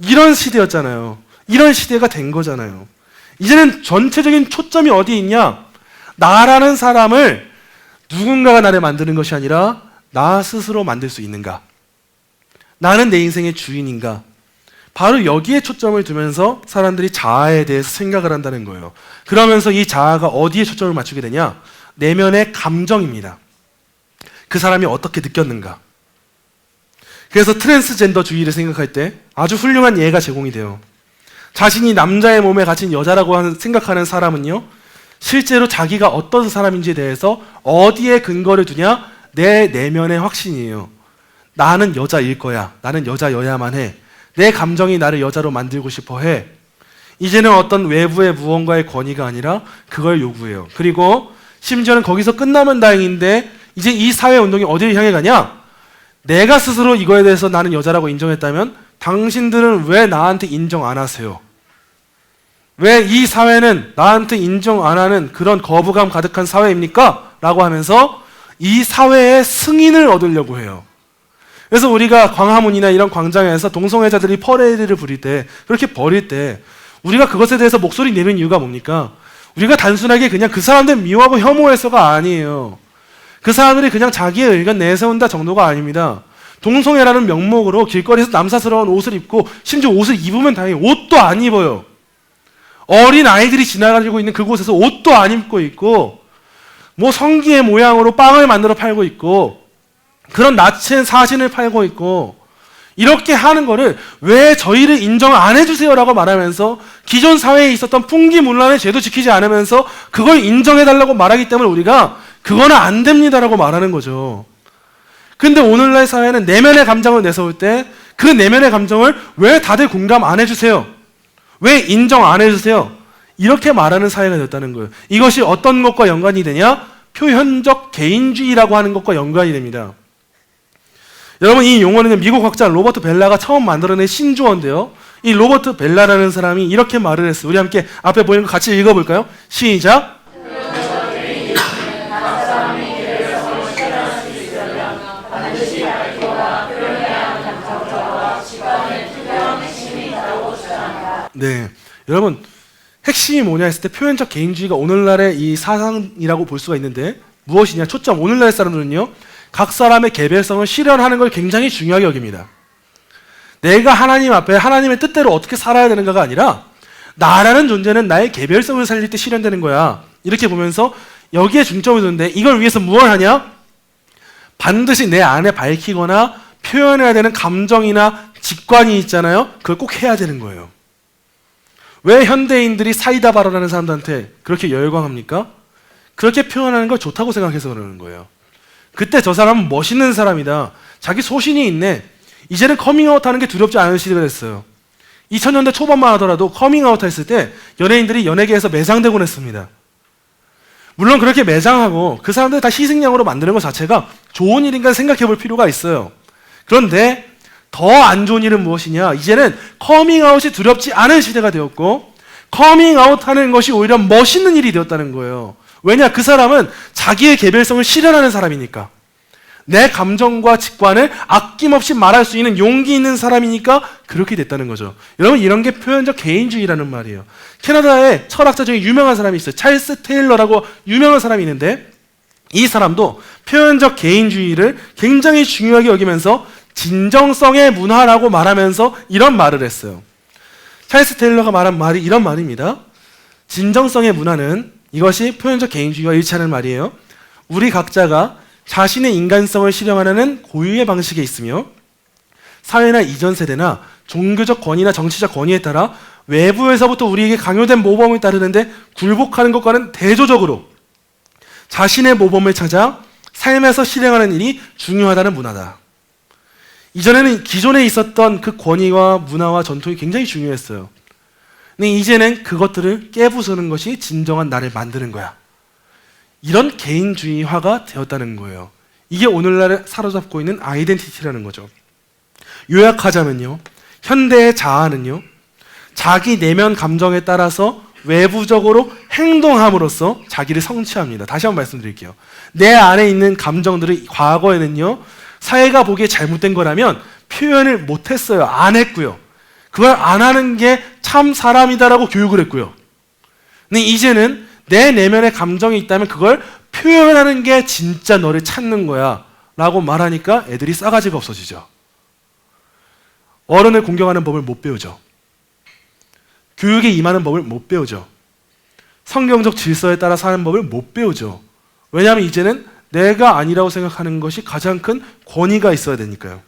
이런 시대였잖아요. 이런 시대가 된 거잖아요. 이제는 전체적인 초점이 어디에 있냐? 나라는 사람을 누군가가 나를 만드는 것이 아니라 나 스스로 만들 수 있는가? 나는 내 인생의 주인인가? 바로 여기에 초점을 두면서 사람들이 자아에 대해서 생각을 한다는 거예요. 그러면서 이 자아가 어디에 초점을 맞추게 되냐? 내면의 감정입니다. 그 사람이 어떻게 느꼈는가? 그래서 트랜스젠더주의를 생각할 때 아주 훌륭한 예가 제공이 돼요. 자신이 남자의 몸에 갇힌 여자라고 생각하는 사람은요, 실제로 자기가 어떤 사람인지에 대해서 어디에 근거를 두냐? 내 내면의 확신이에요. 나는 여자일 거야. 나는 여자여야만 해. 내 감정이 나를 여자로 만들고 싶어 해. 이제는 어떤 외부의 무언가의 권위가 아니라 그걸 요구해요. 그리고 심지어는 거기서 끝나면 다행인데 이제 이 사회운동이 어디를 향해 가냐? 내가 스스로 이거에 대해서 나는 여자라고 인정했다면 당신들은 왜 나한테 인정 안 하세요? 왜 이 사회는 나한테 인정 안 하는 그런 거부감 가득한 사회입니까? 라고 하면서 이 사회의 승인을 얻으려고 해요. 그래서 우리가 광화문이나 이런 광장에서 동성애자들이 퍼레이드를 부릴 때, 그렇게 벌일 때 우리가 그것에 대해서 목소리 내는 이유가 뭡니까? 우리가 단순하게 그냥 그 사람들 미워하고 혐오해서가 아니에요. 그 사람들이 그냥 자기의 의견 내세운다 정도가 아닙니다. 동성애라는 명목으로 길거리에서 남사스러운 옷을 입고, 심지어 옷을 입으면 다행히 옷도 안 입어요. 어린 아이들이 지나가지고 있는 그곳에서 옷도 안 입고 있고, 뭐 성기의 모양으로 빵을 만들어 팔고 있고, 그런 나체 사진을 팔고 있고, 이렇게 하는 거를 왜 저희를 인정 안 해주세요라고 말하면서 기존 사회에 있었던 풍기문란의 죄도 지키지 않으면서 그걸 인정해달라고 말하기 때문에 우리가 그거는 안 됩니다라고 말하는 거죠. 근데 오늘날 사회는 내면의 감정을 내세울 때 그 내면의 감정을 왜 다들 공감 안 해주세요? 왜 인정 안 해주세요? 이렇게 말하는 사회가 됐다는 거예요. 이것이 어떤 것과 연관이 되냐? 표현적 개인주의라고 하는 것과 연관이 됩니다. 여러분, 이 용어는 미국 학자 로버트 벨라가 처음 만들어낸 신조어인데요. 이 로버트 벨라라는 사람이 이렇게 말을 했어요. 우리 함께 앞에 보이는 거 같이 읽어볼까요? 시작! 네, 여러분, 핵심이 뭐냐 했을 때 표현적 개인주의가 오늘날의 이 사상이라고 볼 수가 있는데 무엇이냐? 초점, 오늘날 사람들은요, 각 사람의 개별성을 실현하는 걸 굉장히 중요하게 여깁니다. 내가 하나님 앞에 하나님의 뜻대로 어떻게 살아야 되는가가 아니라 나라는 존재는 나의 개별성을 살릴 때 실현되는 거야. 이렇게 보면서 여기에 중점을 두는데 이걸 위해서 무엇을 하냐? 반드시 내 안에 밝히거나 표현해야 되는 감정이나 직관이 있잖아요. 그걸 꼭 해야 되는 거예요. 왜 현대인들이 사이다 발언하는 사람들한테 그렇게 열광합니까? 그렇게 표현하는 걸 좋다고 생각해서 그러는 거예요. 그때 저 사람은 멋있는 사람이다. 자기 소신이 있네. 이제는 커밍아웃 하는 게 두렵지 않은 시대가 됐어요. 2000년대 초반만 하더라도 커밍아웃 했을 때 연예인들이 연예계에서 매장되곤 했습니다. 물론 그렇게 매장하고 그 사람들 다 희생양으로 만드는 것 자체가 좋은 일인가 생각해 볼 필요가 있어요. 그런데 더 안 좋은 일은 무엇이냐? 이제는 커밍아웃이 두렵지 않은 시대가 되었고 커밍아웃 하는 것이 오히려 멋있는 일이 되었다는 거예요. 왜냐? 그 사람은 자기의 개별성을 실현하는 사람이니까. 내 감정과 직관을 아낌없이 말할 수 있는 용기 있는 사람이니까 그렇게 됐다는 거죠. 여러분, 이런 게 표현적 개인주의라는 말이에요. 캐나다의 철학자 중에 유명한 사람이 있어요. 찰스 테일러라고 유명한 사람이 있는데 이 사람도 표현적 개인주의를 굉장히 중요하게 여기면서 진정성의 문화라고 말하면서 이런 말을 했어요. 찰스 테일러가 말한 말이 이런 말입니다. 진정성의 문화는, 이것이 표현적 개인주의와 일치하는 말이에요. 우리 각자가 자신의 인간성을 실현하는 고유의 방식에 있으며 사회나 이전 세대나 종교적 권위나 정치적 권위에 따라 외부에서부터 우리에게 강요된 모범을 따르는데 굴복하는 것과는 대조적으로 자신의 모범을 찾아 삶에서 실행하는 일이 중요하다는 문화다. 이전에는 기존에 있었던 그 권위와 문화와 전통이 굉장히 중요했어요. 근데 이제는 그것들을 깨부수는 것이 진정한 나를 만드는 거야. 이런 개인주의화가 되었다는 거예요. 이게 오늘날 사로잡고 있는 아이덴티티라는 거죠. 요약하자면요, 현대의 자아는요, 자기 내면 감정에 따라서 외부적으로 행동함으로써 자기를 성취합니다. 다시 한번 말씀드릴게요. 내 안에 있는 감정들이 과거에는요, 사회가 보기에 잘못된 거라면 표현을 못했어요. 안 했고요. 그걸 안 하는 게 참 사람이다라고 교육을 했고요. 근데 이제는 내 내면에 감정이 있다면 그걸 표현하는 게 진짜 너를 찾는 거야 라고 말하니까 애들이 싸가지가 없어지죠. 어른을 공경하는 법을 못 배우죠. 교육에 임하는 법을 못 배우죠. 성경적 질서에 따라 사는 법을 못 배우죠. 왜냐하면 이제는 내가 아니라고 생각하는 것이 가장 큰 권위가 있어야 되니까요.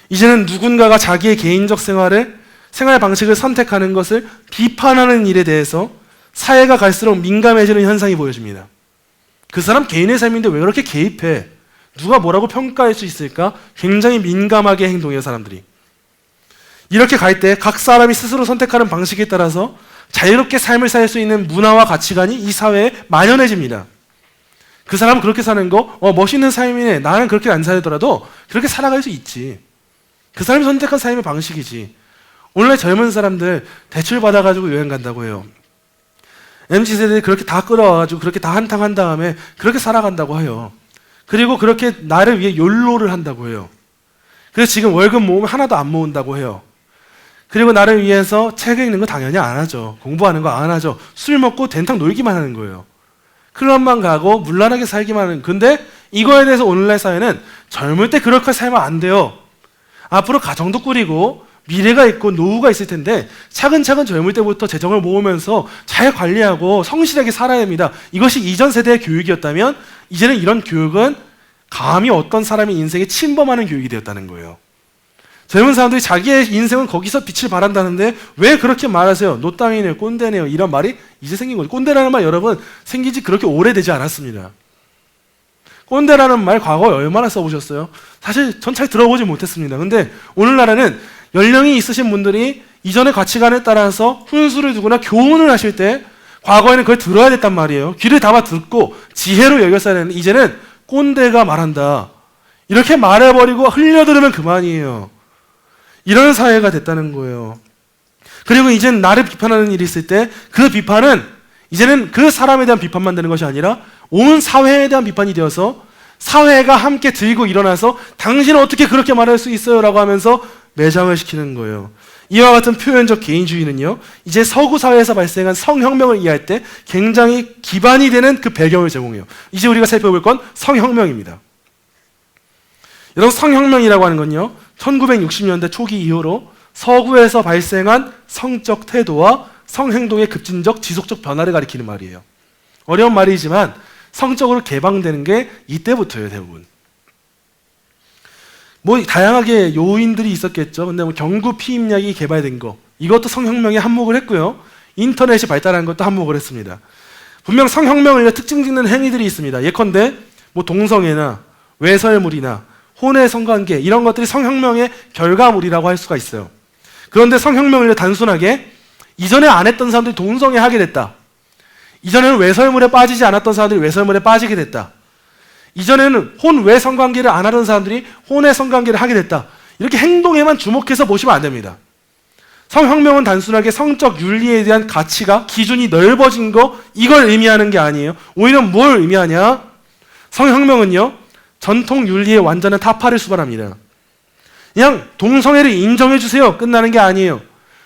이제는 누군가가 자기의 개인적 생활 방식을 선택하는 것을 비판하는 일에 대해서 사회가 갈수록 민감해지는 현상이 보여집니다. 그 사람 개인의 삶인데 왜 그렇게 개입해? 누가 뭐라고 평가할 수 있을까? 굉장히 민감하게 행동해요, 사람들이. 이렇게 갈 때 각 사람이 스스로 선택하는 방식에 따라서 자유롭게 삶을 살 수 있는 문화와 가치관이 이 사회에 만연해집니다. 그 사람은 그렇게 사는 거, 멋있는 삶이네. 나는 그렇게 안 살더라도 그렇게 살아갈 수 있지. 그 사람이 선택한 삶의 방식이지. 오늘날 젊은 사람들 대출 받아가지고 여행 간다고 해요. MZ세대들이 그렇게 다 끌어와가지고 그렇게 다 한탕 한 다음에 그렇게 살아간다고 해요. 그리고 그렇게 나를 위해 욜로를 한다고 해요. 그래서 지금 월급 모으면 하나도 안 모은다고 해요. 그리고 나를 위해서 책 읽는 거 당연히 안 하죠. 공부하는 거 안 하죠. 술 먹고 된탕 놀기만 하는 거예요. 클럽만 가고 물란하게 살기만 하는. 근데 이거에 대해서 오늘날 사회는 젊을 때 그렇게 살면 안 돼요. 앞으로 가정도 꾸리고 미래가 있고 노후가 있을 텐데 차근차근 젊을 때부터 재정을 모으면서 잘 관리하고 성실하게 살아야 됩니다. 이것이 이전 세대의 교육이었다면 이제는 이런 교육은 감히 어떤 사람의 인생에 침범하는 교육이 되었다는 거예요. 젊은 사람들이 자기의 인생은 거기서 빛을 발한다는데 왜 그렇게 말하세요? 노땅이네요, 꼰대네요, 이런 말이 이제 생긴 거죠. 꼰대라는 말 여러분 생긴 지 그렇게 오래되지 않았습니다. 꼰대라는 말 과거에 얼마나 써보셨어요? 사실 전 잘 들어보지 못했습니다. 근데 오늘날에는 연령이 있으신 분들이 이전의 가치관에 따라서 훈수를 두거나 교훈을 하실 때 과거에는 그걸 들어야 됐단 말이에요. 귀를 담아 듣고 지혜로 여겼어야 되는데 이제는 꼰대가 말한다. 이렇게 말해버리고 흘려들으면 그만이에요. 이런 사회가 됐다는 거예요. 그리고 이제는 나를 비판하는 일이 있을 때 그 비판은 이제는 그 사람에 대한 비판만 되는 것이 아니라 온 사회에 대한 비판이 되어서 사회가 함께 들고 일어나서 당신은 어떻게 그렇게 말할 수 있어요? 라고 하면서 매장을 시키는 거예요. 이와 같은 표현적 개인주의는요, 이제 서구 사회에서 발생한 성혁명을 이해할 때 굉장히 기반이 되는 그 배경을 제공해요. 이제 우리가 살펴볼 건 성혁명입니다. 여러분, 성혁명이라고 하는 건요, 1960년대 초기 이후로 서구에서 발생한 성적 태도와 성행동의 급진적, 지속적 변화를 가리키는 말이에요. 어려운 말이지만 성적으로 개방되는 게 이때부터예요, 대부분. 다양하게 요인들이 있었겠죠. 근데 경구 피임약이 개발된 거, 이것도 성혁명에 한몫을 했고요. 인터넷이 발달한 것도 한몫을 했습니다. 분명 성혁명을 위해 특징 짓는 행위들이 있습니다. 예컨대 동성애나 외설물이나 혼외 성관계 이런 것들이 성혁명의 결과물이라고 할 수가 있어요. 그런데 성혁명을 위해 단순하게 이전에 안 했던 사람들이 동성애 하게 됐다. 이전에는 외설물에 빠지지 않았던 사람들이 외설물에 빠지게 됐다. 이전에는 혼외 성관계를 안 하던 사람들이 혼외 성관계를 하게 됐다. 이렇게 행동에만 주목해서 보시면 안 됩니다. 성혁명은 단순하게 성적 윤리에 대한 가치가 기준이 넓어진 거 이걸 의미하는 게 아니에요. 오히려 뭘 의미하냐? 성혁명은요, 전통 윤리의 완전한 타파를 수반합니다. 그냥 동성애를 인정해 주세요. 끝나는 게 아니에요.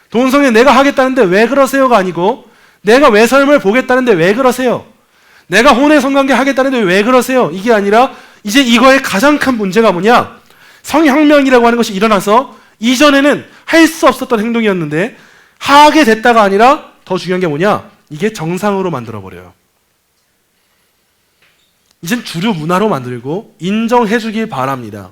동성애 내가 하겠다는데 왜 그러세요가 아니고 내가 외설물 보겠다는데 왜 그러세요? 내가 혼외 성관계 하겠다는데 왜 그러세요? 이게 아니라 이제 이거의 가장 큰 문제가 뭐냐? 성혁명이라고 하는 것이 일어나서 이전에는 할 수 없었던 행동이었는데 하게 됐다가 아니라 더 중요한 게 뭐냐? 이게 정상으로 만들어버려요. 이젠 주류 문화로 만들고 인정해 주길 바랍니다.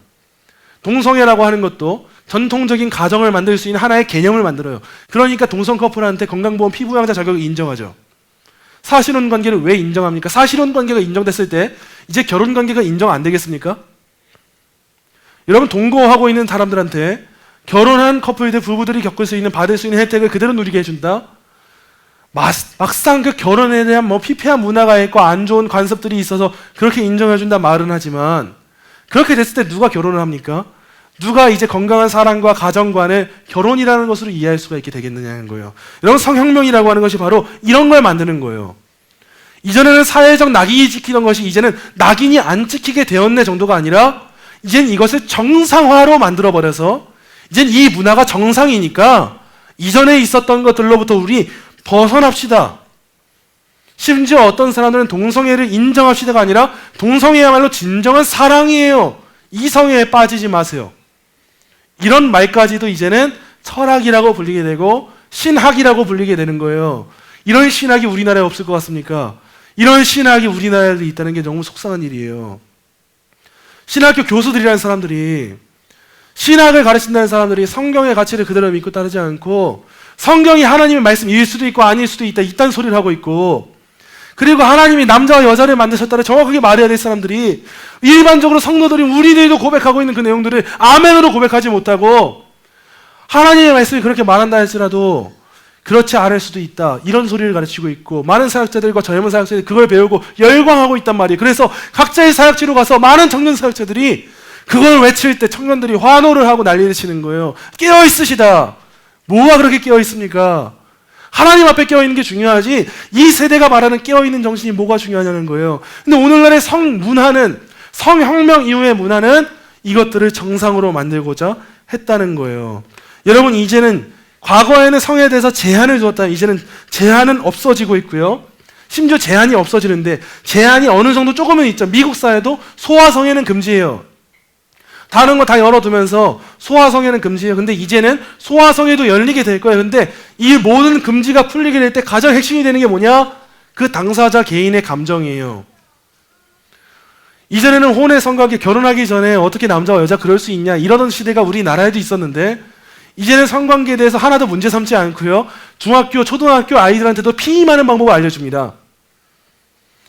동성애라고 하는 것도 전통적인 가정을 만들 수 있는 하나의 개념을 만들어요. 그러니까 동성 커플한테 건강보험 피부양자 자격을 인정하죠. 사실혼 관계를 왜 인정합니까? 사실혼 관계가 인정됐을 때 이제 결혼 관계가 인정 안 되겠습니까? 여러분, 동거하고 있는 사람들한테 결혼한 커플들, 부부들이 겪을 수 있는, 받을 수 있는 혜택을 그대로 누리게 해준다? 막상 그 결혼에 대한 피폐한 문화가 있고 안 좋은 관습들이 있어서 그렇게 인정해준다 말은 하지만, 그렇게 됐을 때 누가 결혼을 합니까? 누가 이제 건강한 사랑과 가정관을 결혼이라는 것으로 이해할 수가 있게 되겠느냐는 거예요. 여러분, 성혁명이라고 하는 것이 바로 이런 걸 만드는 거예요. 이전에는 사회적 낙인이 찍히던 것이 이제는 낙인이 안 찍히게 되었네 정도가 아니라 이젠 이것을 정상화로 만들어버려서 이젠 이 문화가 정상이니까 이전에 있었던 것들로부터 우리 벗어납시다. 심지어 어떤 사람들은 동성애를 인정합시다가 아니라 동성애야말로 진정한 사랑이에요. 이성애에 빠지지 마세요. 이런 말까지도 이제는 철학이라고 불리게 되고 신학이라고 불리게 되는 거예요. 이런 신학이 우리나라에 없을 것 같습니까? 이런 신학이 우리나라에 있다는 게 너무 속상한 일이에요. 신학교 교수들이라는 사람들이, 신학을 가르친다는 사람들이 성경의 가치를 그대로 믿고 따르지 않고 성경이 하나님의 말씀일 수도 있고 아닐 수도 있다, 이딴 소리를 하고 있고, 그리고 하나님이 남자와 여자를 만드셨다를 정확하게 말해야 될 사람들이 일반적으로 성도들이 우리들도 고백하고 있는 그 내용들을 아멘으로 고백하지 못하고 하나님의 말씀이 그렇게 말한다 할지라도 그렇지 않을 수도 있다, 이런 소리를 가르치고 있고, 많은 사역자들과 젊은 사역자들이 그걸 배우고 열광하고 있단 말이에요. 그래서 각자의 사역지로 가서 많은 청년 사역자들이 그걸 외칠 때 청년들이 환호를 하고 난리를 치는 거예요. 깨어있으시다. 뭐가 그렇게 깨어있습니까? 하나님 앞에 깨어있는 게 중요하지 이 세대가 말하는 깨어있는 정신이 뭐가 중요하냐는 거예요. 근데 오늘날의 성문화는, 성혁명 이후의 문화는 이것들을 정상으로 만들고자 했다는 거예요. 여러분, 이제는 과거에는 성에 대해서 제한을 두었다, 이제는 제한은 없어지고 있고요. 심지어 제한이 없어지는데 제한이 어느 정도 조금은 있죠. 미국 사회도 소아성애는 금지예요. 다른 거 다 열어두면서 소아성애는 금지예요. 근데 이제는 소아성애도 열리게 될 거예요. 근데 이 모든 금지가 풀리게 될 때 가장 핵심이 되는 게 뭐냐? 그 당사자 개인의 감정이에요. 이전에는 혼외 성관계, 결혼하기 전에 어떻게 남자와 여자 그럴 수 있냐, 이러던 시대가 우리나라에도 있었는데 이제는 성관계에 대해서 하나도 문제 삼지 않고요, 중학교, 초등학교 아이들한테도 피임하는 방법을 알려줍니다.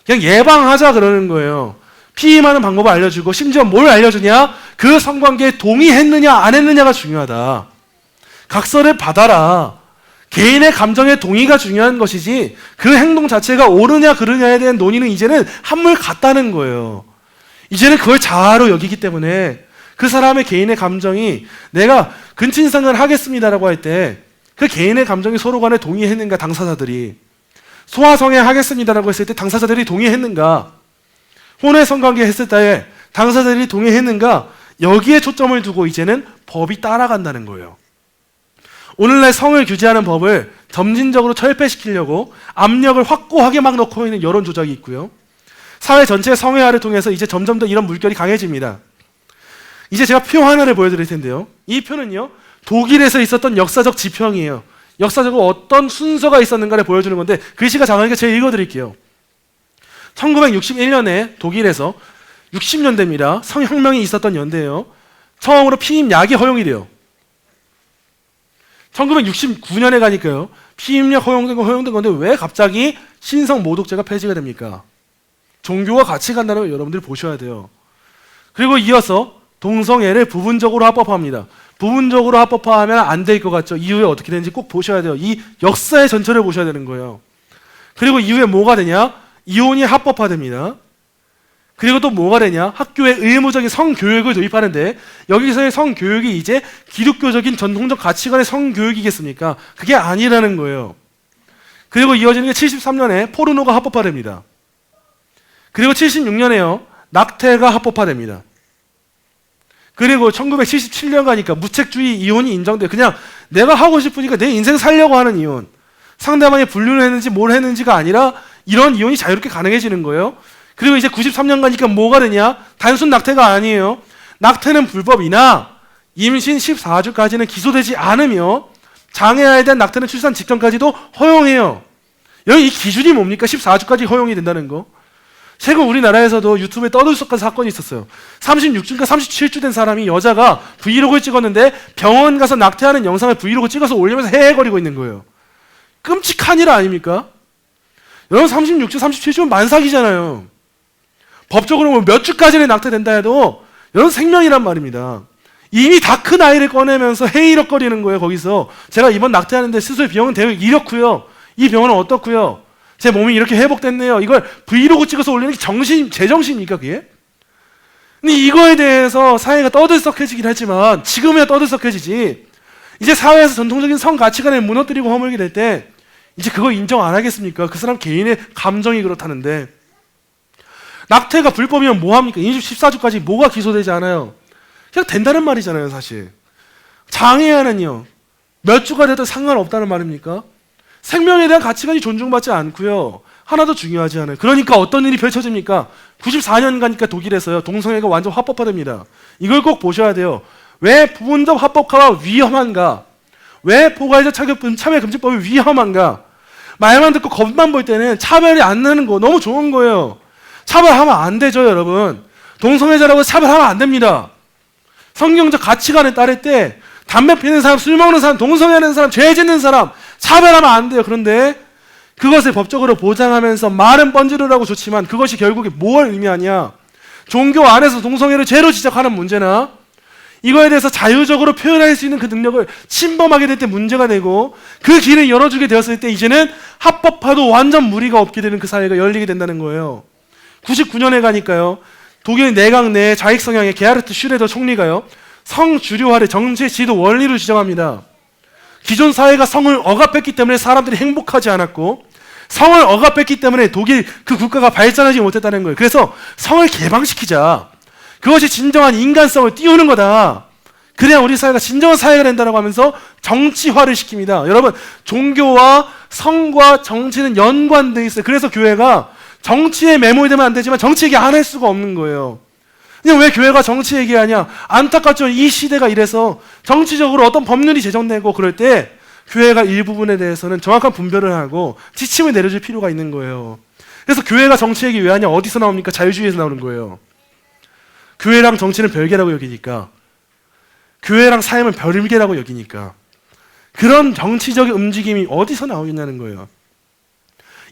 그냥 예방하자 그러는 거예요. 피임하는 방법을 알려주고, 심지어 뭘 알려주냐? 그 성관계에 동의했느냐 안 했느냐가 중요하다. 각서를 받아라. 개인의 감정의 동의가 중요한 것이지 그 행동 자체가 옳으냐 그르냐에 대한 논의는 이제는 한물 같다는 거예요. 이제는 그걸 자아로 여기기 때문에 그 사람의 개인의 감정이, 내가 근친상을 하겠습니다라고 할 때 그 개인의 감정이 서로 간에 동의했는가, 당사자들이 소아성애 하겠습니다라고 했을 때 당사자들이 동의했는가, 혼외 성관계 했을 때 당사자들이 동의했는가, 여기에 초점을 두고 이제는 법이 따라간다는 거예요. 오늘날 성을 규제하는 법을 점진적으로 철폐시키려고 압력을 확고하게 막 넣고 있는 여론 조작이 있고요. 사회 전체의 성애화를 통해서 이제 점점 더 이런 물결이 강해집니다. 이제 제가 표 하나를 보여드릴 텐데요. 이 표는요, 독일에서 있었던 역사적 지평이에요. 역사적으로 어떤 순서가 있었는가를 보여주는 건데 글씨가 작으니까 제가 읽어드릴게요. 1961년에 독일에서 60년대입니다. 성혁명이 있었던 연대예요. 처음으로 피임약이 허용이 돼요. 1969년에 가니까요, 피임약 허용된 건데 왜 갑자기 신성 모독죄가 폐지가 됩니까? 종교가 같이 간다는 걸 여러분들이 보셔야 돼요. 그리고 이어서 동성애를 부분적으로 합법화합니다. 부분적으로 합법화하면 안 될 것 같죠? 이후에 어떻게 되는지 꼭 보셔야 돼요. 이 역사의 전체를 보셔야 되는 거예요. 그리고 이후에 뭐가 되냐? 이혼이 합법화됩니다. 그리고 또 뭐가 되냐? 학교에 의무적인 성교육을 도입하는데 여기서의 성교육이 이제 기독교적인 전통적 가치관의 성교육이겠습니까? 그게 아니라는 거예요. 그리고 이어지는 게 73년에 포르노가 합법화됩니다. 그리고 76년에요, 낙태가 합법화됩니다. 그리고 1977년 가니까 무책주의 이혼이 인정돼요. 그냥 내가 하고 싶으니까 내 인생 살려고 하는 이혼. 상대방이 불륜을 했는지 뭘 했는지가 아니라 이런 이혼이 자유롭게 가능해지는 거예요. 그리고 이제 93년 가니까 뭐가 되냐? 단순 낙태가 아니에요. 낙태는 불법이나 임신 14주까지는 기소되지 않으며 장애아에 대한 낙태는 출산 직전까지도 허용해요. 여기 이 기준이 뭡니까? 14주까지 허용이 된다는 거. 최근 우리나라에서도 유튜브에 떠들썩한 사건이 있었어요. 36주인가 37주 된 사람이, 여자가 브이로그를 찍었는데 병원 가서 낙태하는 영상을 브이로그 찍어서 올리면서 헤헤거리고 있는 거예요. 끔찍한 일 아닙니까? 여러분, 36주, 37주면 만삭이잖아요. 법적으로 몇 주까지는 낙태된다 해도 여러분 생명이란 말입니다. 이미 다 큰 아이를 꺼내면서 헤이럭거리는 거예요. 거기서 제가 이번 낙태하는데 수술 비용은 대략 이렇고요. 이 병원은 어떻고요. 제 몸이 이렇게 회복됐네요. 이걸 브이로그 찍어서 올리는 게 제정신입니까 그게? 근데 이거에 대해서 사회가 떠들썩해지긴 하지만 지금이야 떠들썩해지지. 이제 사회에서 전통적인 성 가치관을 무너뜨리고 허물게 될 때 이제 그거 인정 안 하겠습니까? 그 사람 개인의 감정이 그렇다는데. 낙태가 불법이면 뭐합니까? 14주까지 뭐가 기소되지 않아요. 그냥 된다는 말이잖아요 사실. 장애하는요 몇 주가 돼도 상관없다는 말입니까? 생명에 대한 가치관이 존중받지 않고요. 하나도 중요하지 않아요. 그러니까 어떤 일이 펼쳐집니까? 94년 가니까 독일에서요 동성애가 완전 합법화됩니다. 이걸 꼭 보셔야 돼요. 왜 부분적 합법화가 위험한가? 왜 포괄적 차별금지법이 위험한가? 말만 듣고 겁만 볼 때는 차별이 안 나는 거 너무 좋은 거예요. 차별하면 안 되죠 여러분. 동성애자라고 차별하면 안 됩니다. 성경적 가치관에 따를 때 담배 피는 사람, 술 먹는 사람, 동성애하는 사람, 죄 짓는 사람 차별하면 안 돼요. 그런데 그것을 법적으로 보장하면서 말은 번지르라고 좋지만 그것이 결국에 뭘 의미하냐? 종교 안에서 동성애를 죄로 지적하는 문제나 이거에 대해서 자유적으로 표현할 수 있는 그 능력을 침범하게 될 때 문제가 되고 그 길을 열어주게 되었을 때 이제는 합법화도 완전 무리가 없게 되는 그 사회가 열리게 된다는 거예요. 99년에 가니까요. 독일 내각 내 좌익 성향의 게하르트 슈레더 총리가요. 성주류화를 정치의 지도 원리로 지정합니다. 기존 사회가 성을 억압했기 때문에 사람들이 행복하지 않았고 성을 억압했기 때문에 독일 그 국가가 발전하지 못했다는 거예요. 그래서 성을 개방시키자. 그것이 진정한 인간성을 띄우는 거다. 그래야 우리 사회가 진정한 사회가 된다고 하면서 정치화를 시킵니다. 여러분 종교와 성과 정치는 연관되어 있어요. 그래서 교회가 정치에 매몰되면 안 되지만 정치 얘기 안 할 수가 없는 거예요. 그냥 왜 교회가 정치 얘기하냐? 안타깝죠. 이 시대가 이래서 정치적으로 어떤 법률이 제정되고 그럴 때 교회가 일부분에 대해서는 정확한 분별을 하고 지침을 내려줄 필요가 있는 거예요. 그래서 교회가 정치 얘기 왜 하냐? 어디서 나옵니까? 자유주의에서 나오는 거예요. 교회랑 정치는 별개라고 여기니까, 교회랑 삶은 별개라고 여기니까 그런 정치적인 움직임이 어디서 나오겠냐는 거예요.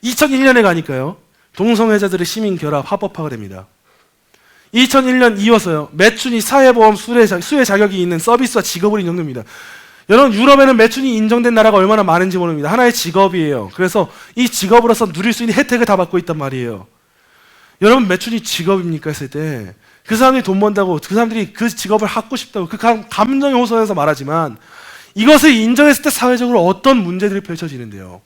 2001년에 가니까요. 동성애자들의 시민결합 합법화가 됩니다. 2001년 이어서요. 매춘이 사회보험 수혜 자격이 있는 서비스와 직업으로 인정됩니다. 여러분 유럽에는 매춘이 인정된 나라가 얼마나 많은지 모릅니다. 하나의 직업이에요. 그래서 이 직업으로서 누릴 수 있는 혜택을 다 받고 있단 말이에요. 여러분 매춘이 직업입니까 했을 때 그 사람들이 돈 번다고 그 사람들이 그 직업을 하고 싶다고 그 감정에 호소해서 말하지만 이것을 인정했을 때 사회적으로 어떤 문제들이 펼쳐지는데요.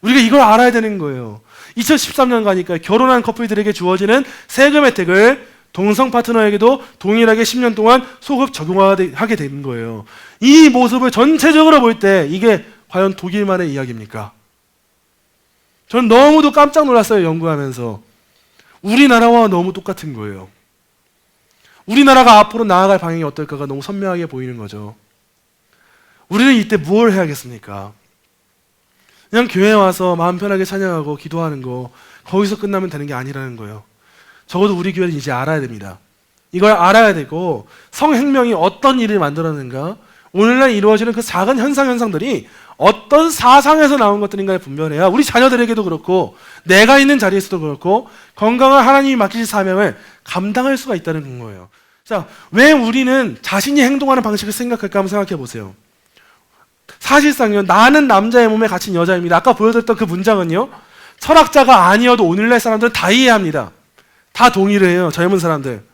우리가 이걸 알아야 되는 거예요. 2013년 가니까 결혼한 커플들에게 주어지는 세금 혜택을 동성 파트너에게도 동일하게 10년 동안 소급 적용하게 된 거예요. 이 모습을 전체적으로 볼 때 이게 과연 독일만의 이야기입니까? 저는 너무도 깜짝 놀랐어요. 연구하면서. 우리나라와 너무 똑같은 거예요. 우리나라가 앞으로 나아갈 방향이 어떨까가 너무 선명하게 보이는 거죠. 우리는 이때 뭘 해야겠습니까? 그냥 교회에 와서 마음 편하게 찬양하고 기도하는 거 거기서 끝나면 되는 게 아니라는 거예요. 적어도 우리 교회는 이제 알아야 됩니다. 이걸 알아야 되고 성행명이 어떤 일을 만들었는가, 오늘날 이루어지는 그 작은 현상들이 어떤 사상에서 나온 것들인가를 분별해야 우리 자녀들에게도 그렇고 내가 있는 자리에서도 그렇고 건강한 하나님이 맡기신 사명을 감당할 수가 있다는 거예요. 자, 왜 우리는 자신이 행동하는 방식을 생각할까 한번 생각해 보세요. 사실상요, 나는 남자의 몸에 갇힌 여자입니다. 아까 보여드렸던 그 문장은요, 철학자가 아니어도 오늘날 사람들은 다 이해합니다. 다 동의를 해요, 젊은 사람들.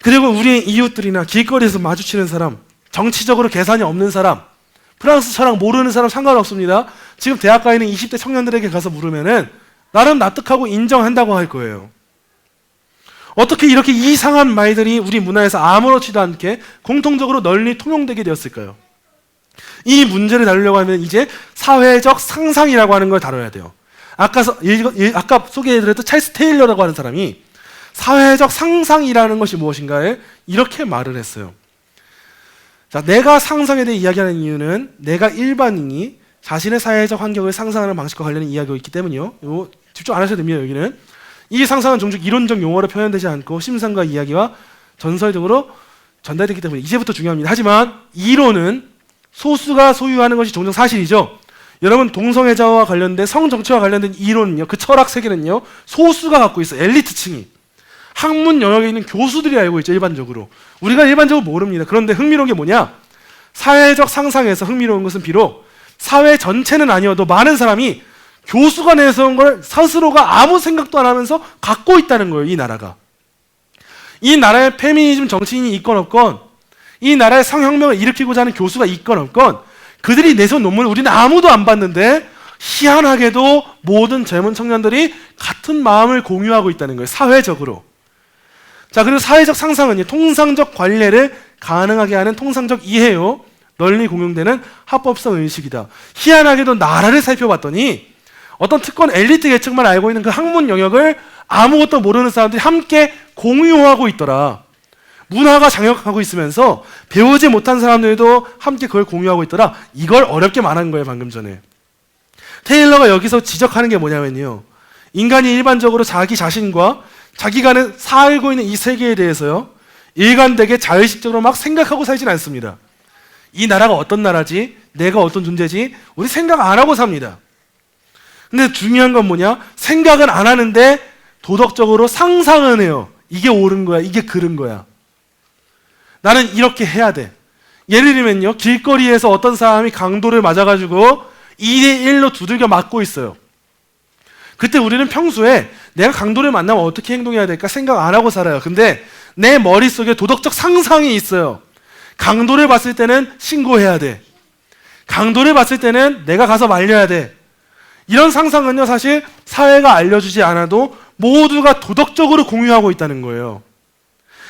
그리고 우리의 이웃들이나 길거리에서 마주치는 사람, 정치적으로 계산이 없는 사람, 프랑스 철학 모르는 사람 상관없습니다. 지금 대학가에 있는 20대 청년들에게 가서 물으면은 나름 납득하고 인정한다고 할 거예요. 어떻게 이렇게 이상한 말들이 우리 문화에서 아무렇지도 않게 공통적으로 널리 통용되게 되었을까요? 이 문제를 다루려고 하면 이제 사회적 상상이라고 하는 걸 다뤄야 돼요. 아까 소개해드렸던 찰스 테일러라고 하는 사람이 사회적 상상이라는 것이 무엇인가에 이렇게 말을 했어요. 자, 내가 상상에 대해 이야기하는 이유는 내가 일반인이 자신의 사회적 환경을 상상하는 방식과 관련된 이야기가 있기 때문이요. 이거 집중 안 하셔도 됩니다. 여기는 이 상상은 종종 이론적 용어로 표현되지 않고 심상과 이야기와 전설적으로 전달되기 때문에 이제부터 중요합니다. 하지만 이론은 소수가 소유하는 것이 종종 사실이죠. 여러분 동성애자와 관련된 성정치와 관련된 이론은요, 그 철학 세계는요 소수가 갖고 있어요. 엘리트층이. 학문 영역에 있는 교수들이 알고 있죠, 일반적으로. 우리가 일반적으로 모릅니다. 그런데 흥미로운 게 뭐냐? 사회적 상상에서 흥미로운 것은 비록 사회 전체는 아니어도 많은 사람이 교수가 내세운 걸 스스로가 아무 생각도 안 하면서 갖고 있다는 거예요, 이 나라가. 이 나라에 페미니즘 정치인이 있건 없건, 이 나라의 성혁명을 일으키고자 하는 교수가 있건 없건, 그들이 내세운 논문을 우리는 아무도 안 봤는데 희한하게도 모든 젊은 청년들이 같은 마음을 공유하고 있다는 거예요, 사회적으로. 자, 그리고 사회적 상상은 통상적 관례를 가능하게 하는 통상적 이해요. 널리 공용되는 합법성 의식이다. 희한하게도 나라를 살펴봤더니 어떤 특권 엘리트 계층만 알고 있는 그 학문 영역을 아무것도 모르는 사람들이 함께 공유하고 있더라. 문화가 장역하고 있으면서 배우지 못한 사람들도 함께 그걸 공유하고 있더라. 이걸 어렵게 말한 거예요, 방금 전에. 테일러가 여기서 지적하는 게 뭐냐면요, 인간이 일반적으로 자기 자신과 자기가 살고 있는 이 세계에 대해서요, 일관되게 자의식적으로 막 생각하고 살진 않습니다. 이 나라가 어떤 나라지, 내가 어떤 존재지, 우리 생각 안 하고 삽니다. 근데 중요한 건 뭐냐? 생각은 안 하는데 도덕적으로 상상은 해요. 이게 옳은 거야, 이게 그른 거야. 나는 이렇게 해야 돼. 예를 들면요, 길거리에서 어떤 사람이 강도를 맞아가지고 2대1로 두들겨 맞고 있어요. 그때 우리는 평소에 내가 강도를 만나면 어떻게 행동해야 될까 생각 안 하고 살아요. 근데 내 머릿속에 도덕적 상상이 있어요. 강도를 봤을 때는 신고해야 돼. 강도를 봤을 때는 내가 가서 말려야 돼. 이런 상상은요, 사실 사회가 알려주지 않아도 모두가 도덕적으로 공유하고 있다는 거예요.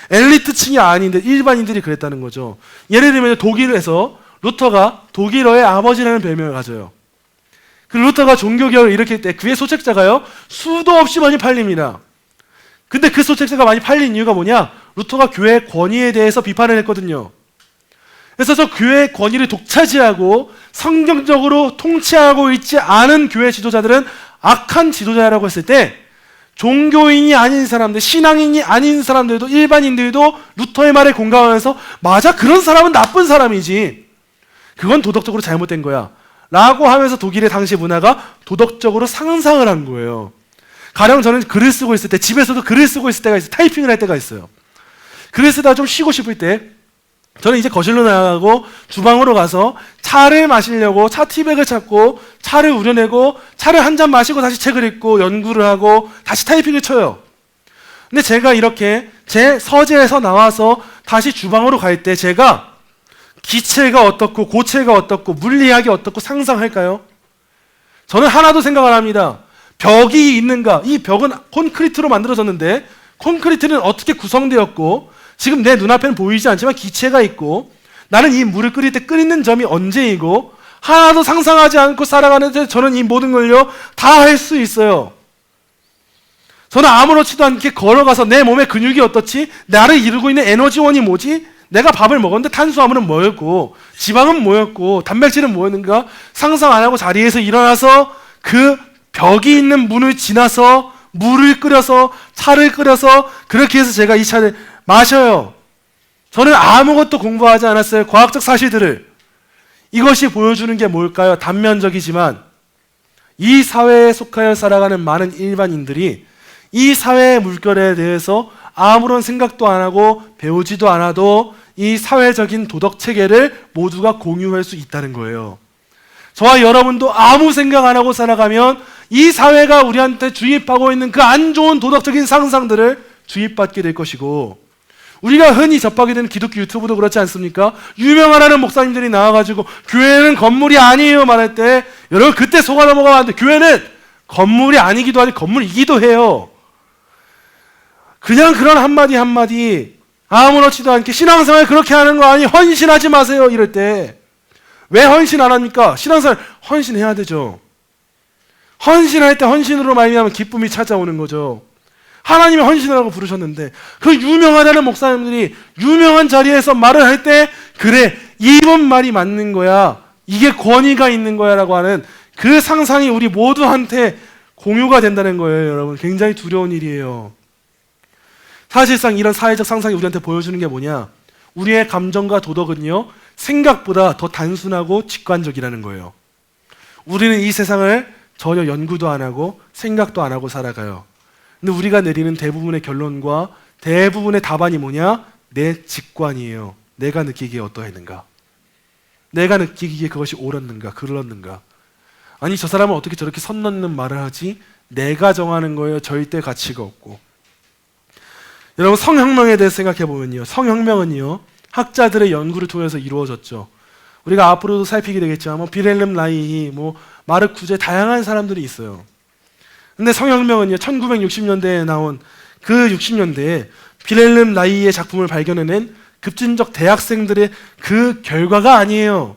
엘리트층이 아닌데 일반인들이 그랬다는 거죠. 예를 들면 독일에서 루터가 독일어의 아버지라는 별명을 가져요. 그 루터가 종교개혁을 일으킬 때 그의 소책자가요, 수도 없이 많이 팔립니다. 근데 그 소책자가 많이 팔린 이유가 뭐냐? 루터가 교회 권위에 대해서 비판을 했거든요. 그래서 저 교회의 권위를 독차지하고 성경적으로 통치하고 있지 않은 교회 지도자들은 악한 지도자라고 했을 때, 종교인이 아닌 사람들, 신앙인이 아닌 사람들도, 일반인들도 루터의 말에 공감하면서 맞아, 그런 사람은 나쁜 사람이지, 그건 도덕적으로 잘못된 거야 라고 하면서 독일의 당시 문화가 도덕적으로 상상을 한 거예요. 가령 저는 글을 쓰고 있을 때, 집에서도 글을 쓰고 있을 때가 있어요. 타이핑을 할 때가 있어요. 글을 쓰다가 좀 쉬고 싶을 때 저는 이제 거실로 나가고 주방으로 가서 차를 마시려고 차 티백을 찾고 차를 우려내고 차를 한 잔 마시고 다시 책을 읽고 연구를 하고 다시 타이핑을 쳐요. 근데 제가 이렇게 제 서재에서 나와서 다시 주방으로 갈 때 제가 기체가 어떻고 고체가 어떻고 물리학이 어떻고 상상할까요? 저는 하나도 생각 안 합니다. 벽이 있는가? 이 벽은 콘크리트로 만들어졌는데 콘크리트는 어떻게 구성되었고 지금 내 눈앞에는 보이지 않지만 기체가 있고 나는 이 물을 끓일 때 끓이는 점이 언제이고 하나도 상상하지 않고 살아가는데 저는 이 모든 걸요 다 할 수 있어요. 저는 아무렇지도 않게 걸어가서 내 몸의 근육이 어떻지? 나를 이루고 있는 에너지원이 뭐지? 내가 밥을 먹었는데 탄수화물은 뭐였고 지방은 뭐였고 단백질은 뭐였는가? 상상 안 하고 자리에서 일어나서 그 벽이 있는 문을 지나서 물을 끓여서 차를 끓여서 그렇게 해서 제가 이 차를 마셔요. 저는 아무것도 공부하지 않았어요. 과학적 사실들을. 이것이 보여주는 게 뭘까요? 단면적이지만 이 사회에 속하여 살아가는 많은 일반인들이 이 사회의 물결에 대해서 아무런 생각도 안 하고 배우지도 않아도 이 사회적인 도덕 체계를 모두가 공유할 수 있다는 거예요. 저와 여러분도 아무 생각 안 하고 살아가면 이 사회가 우리한테 주입하고 있는 그 안 좋은 도덕적인 상상들을 주입받게 될 것이고, 우리가 흔히 접하게 되는 기독교 유튜브도 그렇지 않습니까? 유명하다는 목사님들이 나와가지고 교회는 건물이 아니에요 말할 때 여러분 그때 속아 넘어가면 안 돼. 교회는 건물이 아니기도 하고 건물이기도 해요. 그냥 그런 한마디 한마디 아무렇지도 않게 신앙생활 그렇게 하는 거 아니, 헌신하지 마세요 이럴 때 왜 헌신 안 합니까? 신앙생활 헌신해야 되죠. 헌신할 때 헌신으로 말미암아 기쁨이 찾아오는 거죠. 하나님이 헌신하라고 부르셨는데 그 유명하다는 목사님들이 유명한 자리에서 말을 할 때 그래 이번 말이 맞는 거야, 이게 권위가 있는 거야 라고 하는 그 상상이 우리 모두한테 공유가 된다는 거예요. 여러분 굉장히 두려운 일이에요. 사실상 이런 사회적 상상이 우리한테 보여주는 게 뭐냐, 우리의 감정과 도덕은요 생각보다 더 단순하고 직관적이라는 거예요. 우리는 이 세상을 전혀 연구도 안 하고 생각도 안 하고 살아가요. 근데 우리가 내리는 대부분의 결론과 대부분의 답안이 뭐냐? 내 직관이에요. 내가 느끼기에 어떠했는가? 내가 느끼기에 그것이 옳았는가? 그렀는가? 아니 저 사람은 어떻게 저렇게 선 넘는 말을 하지? 내가 정하는 거예요. 절대 가치가 없고. 여러분 성혁명에 대해서 생각해 보면요. 성혁명은요. 학자들의 연구를 통해서 이루어졌죠. 우리가 앞으로도 살피게 되겠지만 비렐름 라이히, 마르쿠제 다양한 사람들이 있어요. 근데 성혁명은요. 1960년대에 나온 그 60년대에 비렐름 라이히의 작품을 발견해낸 급진적 대학생들의 그 결과가 아니에요.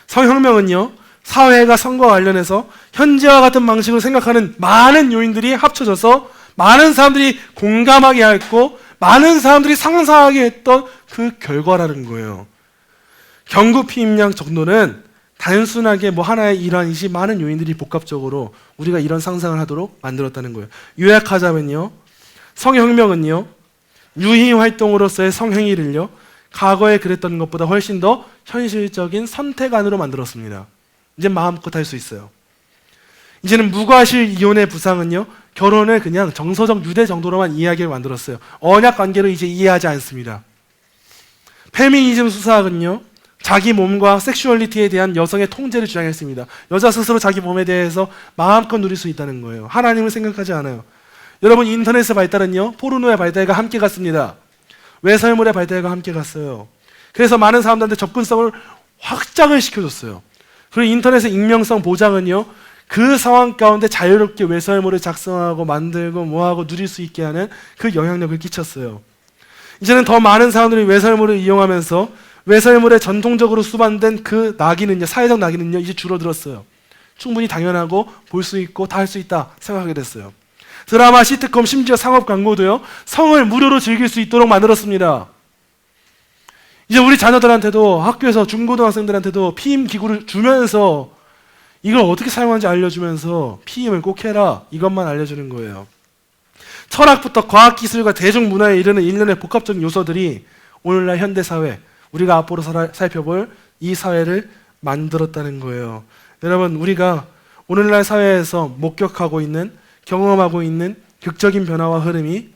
성혁명은요. 사회가 선거와 관련해서 현재와 같은 방식으로 생각하는 많은 요인들이 합쳐져서 많은 사람들이 공감하게 했고 많은 사람들이 상상하게 했던 그 결과라는 거예요. 경구 피임량 정도는 단순하게 하나의 일환이지 많은 요인들이 복합적으로 우리가 이런 상상을 하도록 만들었다는 거예요. 요약하자면요. 성혁명은요. 유희 활동으로서의 성행위를요. 과거에 그랬던 것보다 훨씬 더 현실적인 선택안으로 만들었습니다. 이제 마음껏 할 수 있어요. 이제는 무과실 이혼의 부상은요. 결혼을 그냥 정서적 유대 정도로만 이해하게 만들었어요. 언약 관계로 이제 이해하지 않습니다. 페미니즘 수사학은요. 자기 몸과 섹슈얼리티에 대한 여성의 통제를 주장했습니다. 여자 스스로 자기 몸에 대해서 마음껏 누릴 수 있다는 거예요. 하나님을 생각하지 않아요. 여러분 인터넷의 발달은요. 포르노의 발달과 함께 갔습니다. 외설물의 발달과 함께 갔어요. 그래서 많은 사람들한테 접근성을 확장을 시켜줬어요. 그리고 인터넷의 익명성 보장은요. 그 상황 가운데 자유롭게 외설물을 작성하고 만들고 뭐하고 누릴 수 있게 하는 그 영향력을 끼쳤어요. 이제는 더 많은 사람들이 외설물을 이용하면서 외설물에 전통적으로 수반된 그 낙인은요, 사회적 낙인은요, 이제 줄어들었어요. 충분히 당연하고 볼 수 있고 다 할 수 있다 생각하게 됐어요. 드라마, 시트콤, 심지어 상업 광고도요, 성을 무료로 즐길 수 있도록 만들었습니다. 이제 우리 자녀들한테도 학교에서 중고등학생들한테도 피임 기구를 주면서 이걸 어떻게 사용하는지 알려주면서 피임을 꼭 해라 이것만 알려주는 거예요. 철학부터 과학기술과 대중문화에 이르는 일련의 복합적인 요소들이 오늘날 현대사회 우리가 앞으로 살펴볼 이 사회를 만들었다는 거예요. 여러분 우리가 오늘날 사회에서 목격하고 있는 경험하고 있는 극적인 변화와 흐름이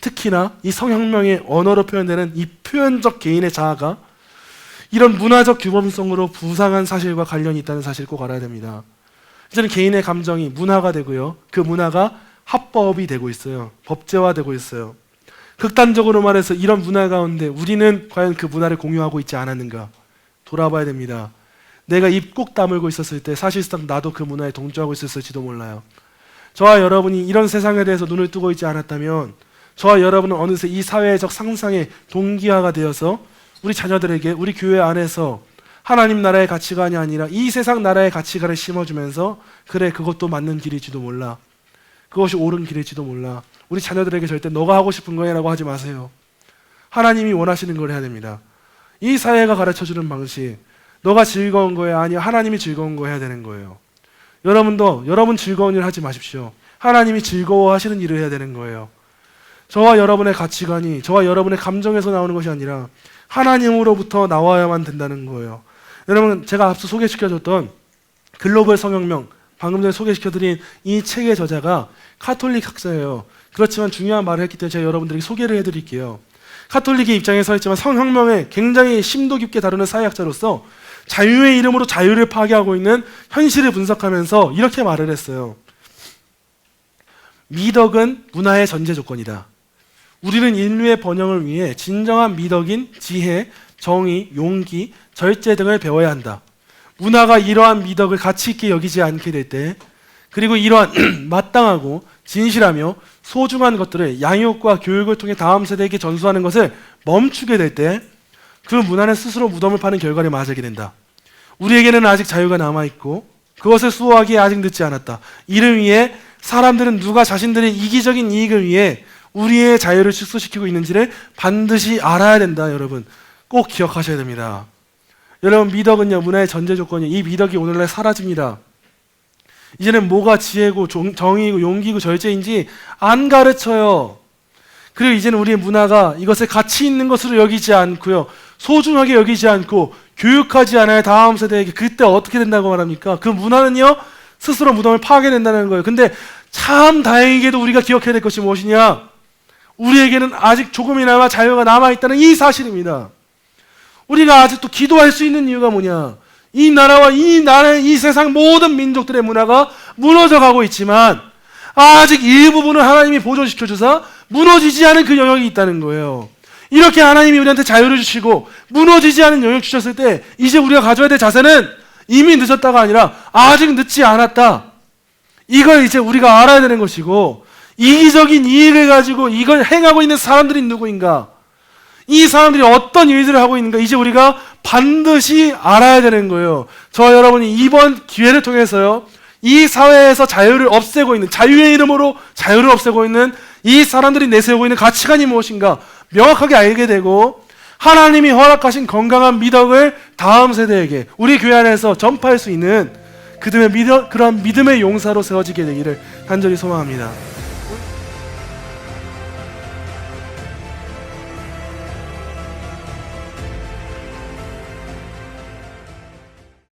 특히나 이 성혁명의 언어로 표현되는 이 표현적 개인의 자아가 이런 문화적 규범성으로 부상한 사실과 관련이 있다는 사실을 꼭 알아야 됩니다. 이제는 개인의 감정이 문화가 되고요. 그 문화가 합법이 되고 있어요. 법제화되고 있어요. 극단적으로 말해서 이런 문화 가운데 우리는 과연 그 문화를 공유하고 있지 않았는가 돌아봐야 됩니다. 내가 입 꼭 다물고 있었을 때 사실상 나도 그 문화에 동조하고 있었을지도 몰라요. 저와 여러분이 이런 세상에 대해서 눈을 뜨고 있지 않았다면 저와 여러분은 어느새 이 사회적 상상의 동기화가 되어서 우리 자녀들에게 우리 교회 안에서 하나님 나라의 가치관이 아니라 이 세상 나라의 가치관을 심어주면서 그래 그것도 맞는 길일지도 몰라. 그것이 옳은 길일지도 몰라. 우리 자녀들에게 절대 너가 하고 싶은 거야 라고 하지 마세요. 하나님이 원하시는 걸 해야 됩니다. 이 사회가 가르쳐주는 방식 너가 즐거운 거야 아니야 하나님이 즐거운 거 해야 되는 거예요. 여러분도 여러분 즐거운 일 하지 마십시오. 하나님이 즐거워하시는 일을 해야 되는 거예요. 저와 여러분의 가치관이 저와 여러분의 감정에서 나오는 것이 아니라 하나님으로부터 나와야만 된다는 거예요. 여러분 제가 앞서 소개시켜줬던 글로벌 성혁명 방금 전에 소개시켜드린 이 책의 저자가 카톨릭 학자예요. 그렇지만 중요한 말을 했기 때문에 제가 여러분들에게 소개를 해드릴게요. 카톨릭의 입장에 서 있지만 성혁명에 굉장히 심도 깊게 다루는 사회학자로서 자유의 이름으로 자유를 파괴하고 있는 현실을 분석하면서 이렇게 말을 했어요. 미덕은 문화의 전제 조건이다. 우리는 인류의 번영을 위해 진정한 미덕인 지혜, 정의, 용기, 절제 등을 배워야 한다. 문화가 이러한 미덕을 가치 있게 여기지 않게 될 때, 그리고 이러한 마땅하고 진실하며 소중한 것들을 양육과 교육을 통해 다음 세대에게 전수하는 것을 멈추게 될 때, 그 문화는 스스로 무덤을 파는 결과를 맞이하게 된다. 우리에게는 아직 자유가 남아있고 그것을 수호하기에 아직 늦지 않았다. 이를 위해 사람들은 누가 자신들의 이기적인 이익을 위해 우리의 자유를 축소시키고 있는지를 반드시 알아야 된다. 여러분 꼭 기억하셔야 됩니다. 여러분 미덕은요 문화의 전제 조건이에요. 이 미덕이 오늘날 사라집니다. 이제는 뭐가 지혜고 정의이고 용기고 절제인지 안 가르쳐요. 그리고 이제는 우리의 문화가 이것을 가치 있는 것으로 여기지 않고요 소중하게 여기지 않고 교육하지 않아야 다음 세대에게 그때 어떻게 된다고 말합니까? 그 문화는요 스스로 무덤을 파게 된다는 거예요. 근데 참 다행히게도 우리가 기억해야 될 것이 무엇이냐? 우리에게는 아직 조금이나마 자유가 남아있다는 이 사실입니다. 우리가 아직도 기도할 수 있는 이유가 뭐냐? 이 나라와 이 나라의 이 세상 모든 민족들의 문화가 무너져 가고 있지만 아직 일부분을 하나님이 보존시켜 주사 무너지지 않은 그 영역이 있다는 거예요. 이렇게 하나님이 우리한테 자유를 주시고 무너지지 않은 영역 주셨을 때 이제 우리가 가져야 될 자세는 이미 늦었다가 아니라 아직 늦지 않았다. 이걸 이제 우리가 알아야 되는 것이고, 이기적인 이익을 가지고 이걸 행하고 있는 사람들이 누구인가, 이 사람들이 어떤 일들을 하고 있는가, 이제 우리가 반드시 알아야 되는 거예요. 저 여러분이 이번 기회를 통해서요, 이 사회에서 자유를 없애고 있는, 자유의 이름으로 자유를 없애고 있는 이 사람들이 내세우고 있는 가치관이 무엇인가 명확하게 알게 되고, 하나님이 허락하신 건강한 미덕을 다음 세대에게 우리 교회 안에서 전파할 수 있는 그러한 믿음의 용사로 세워지게 되기를 간절히 소망합니다.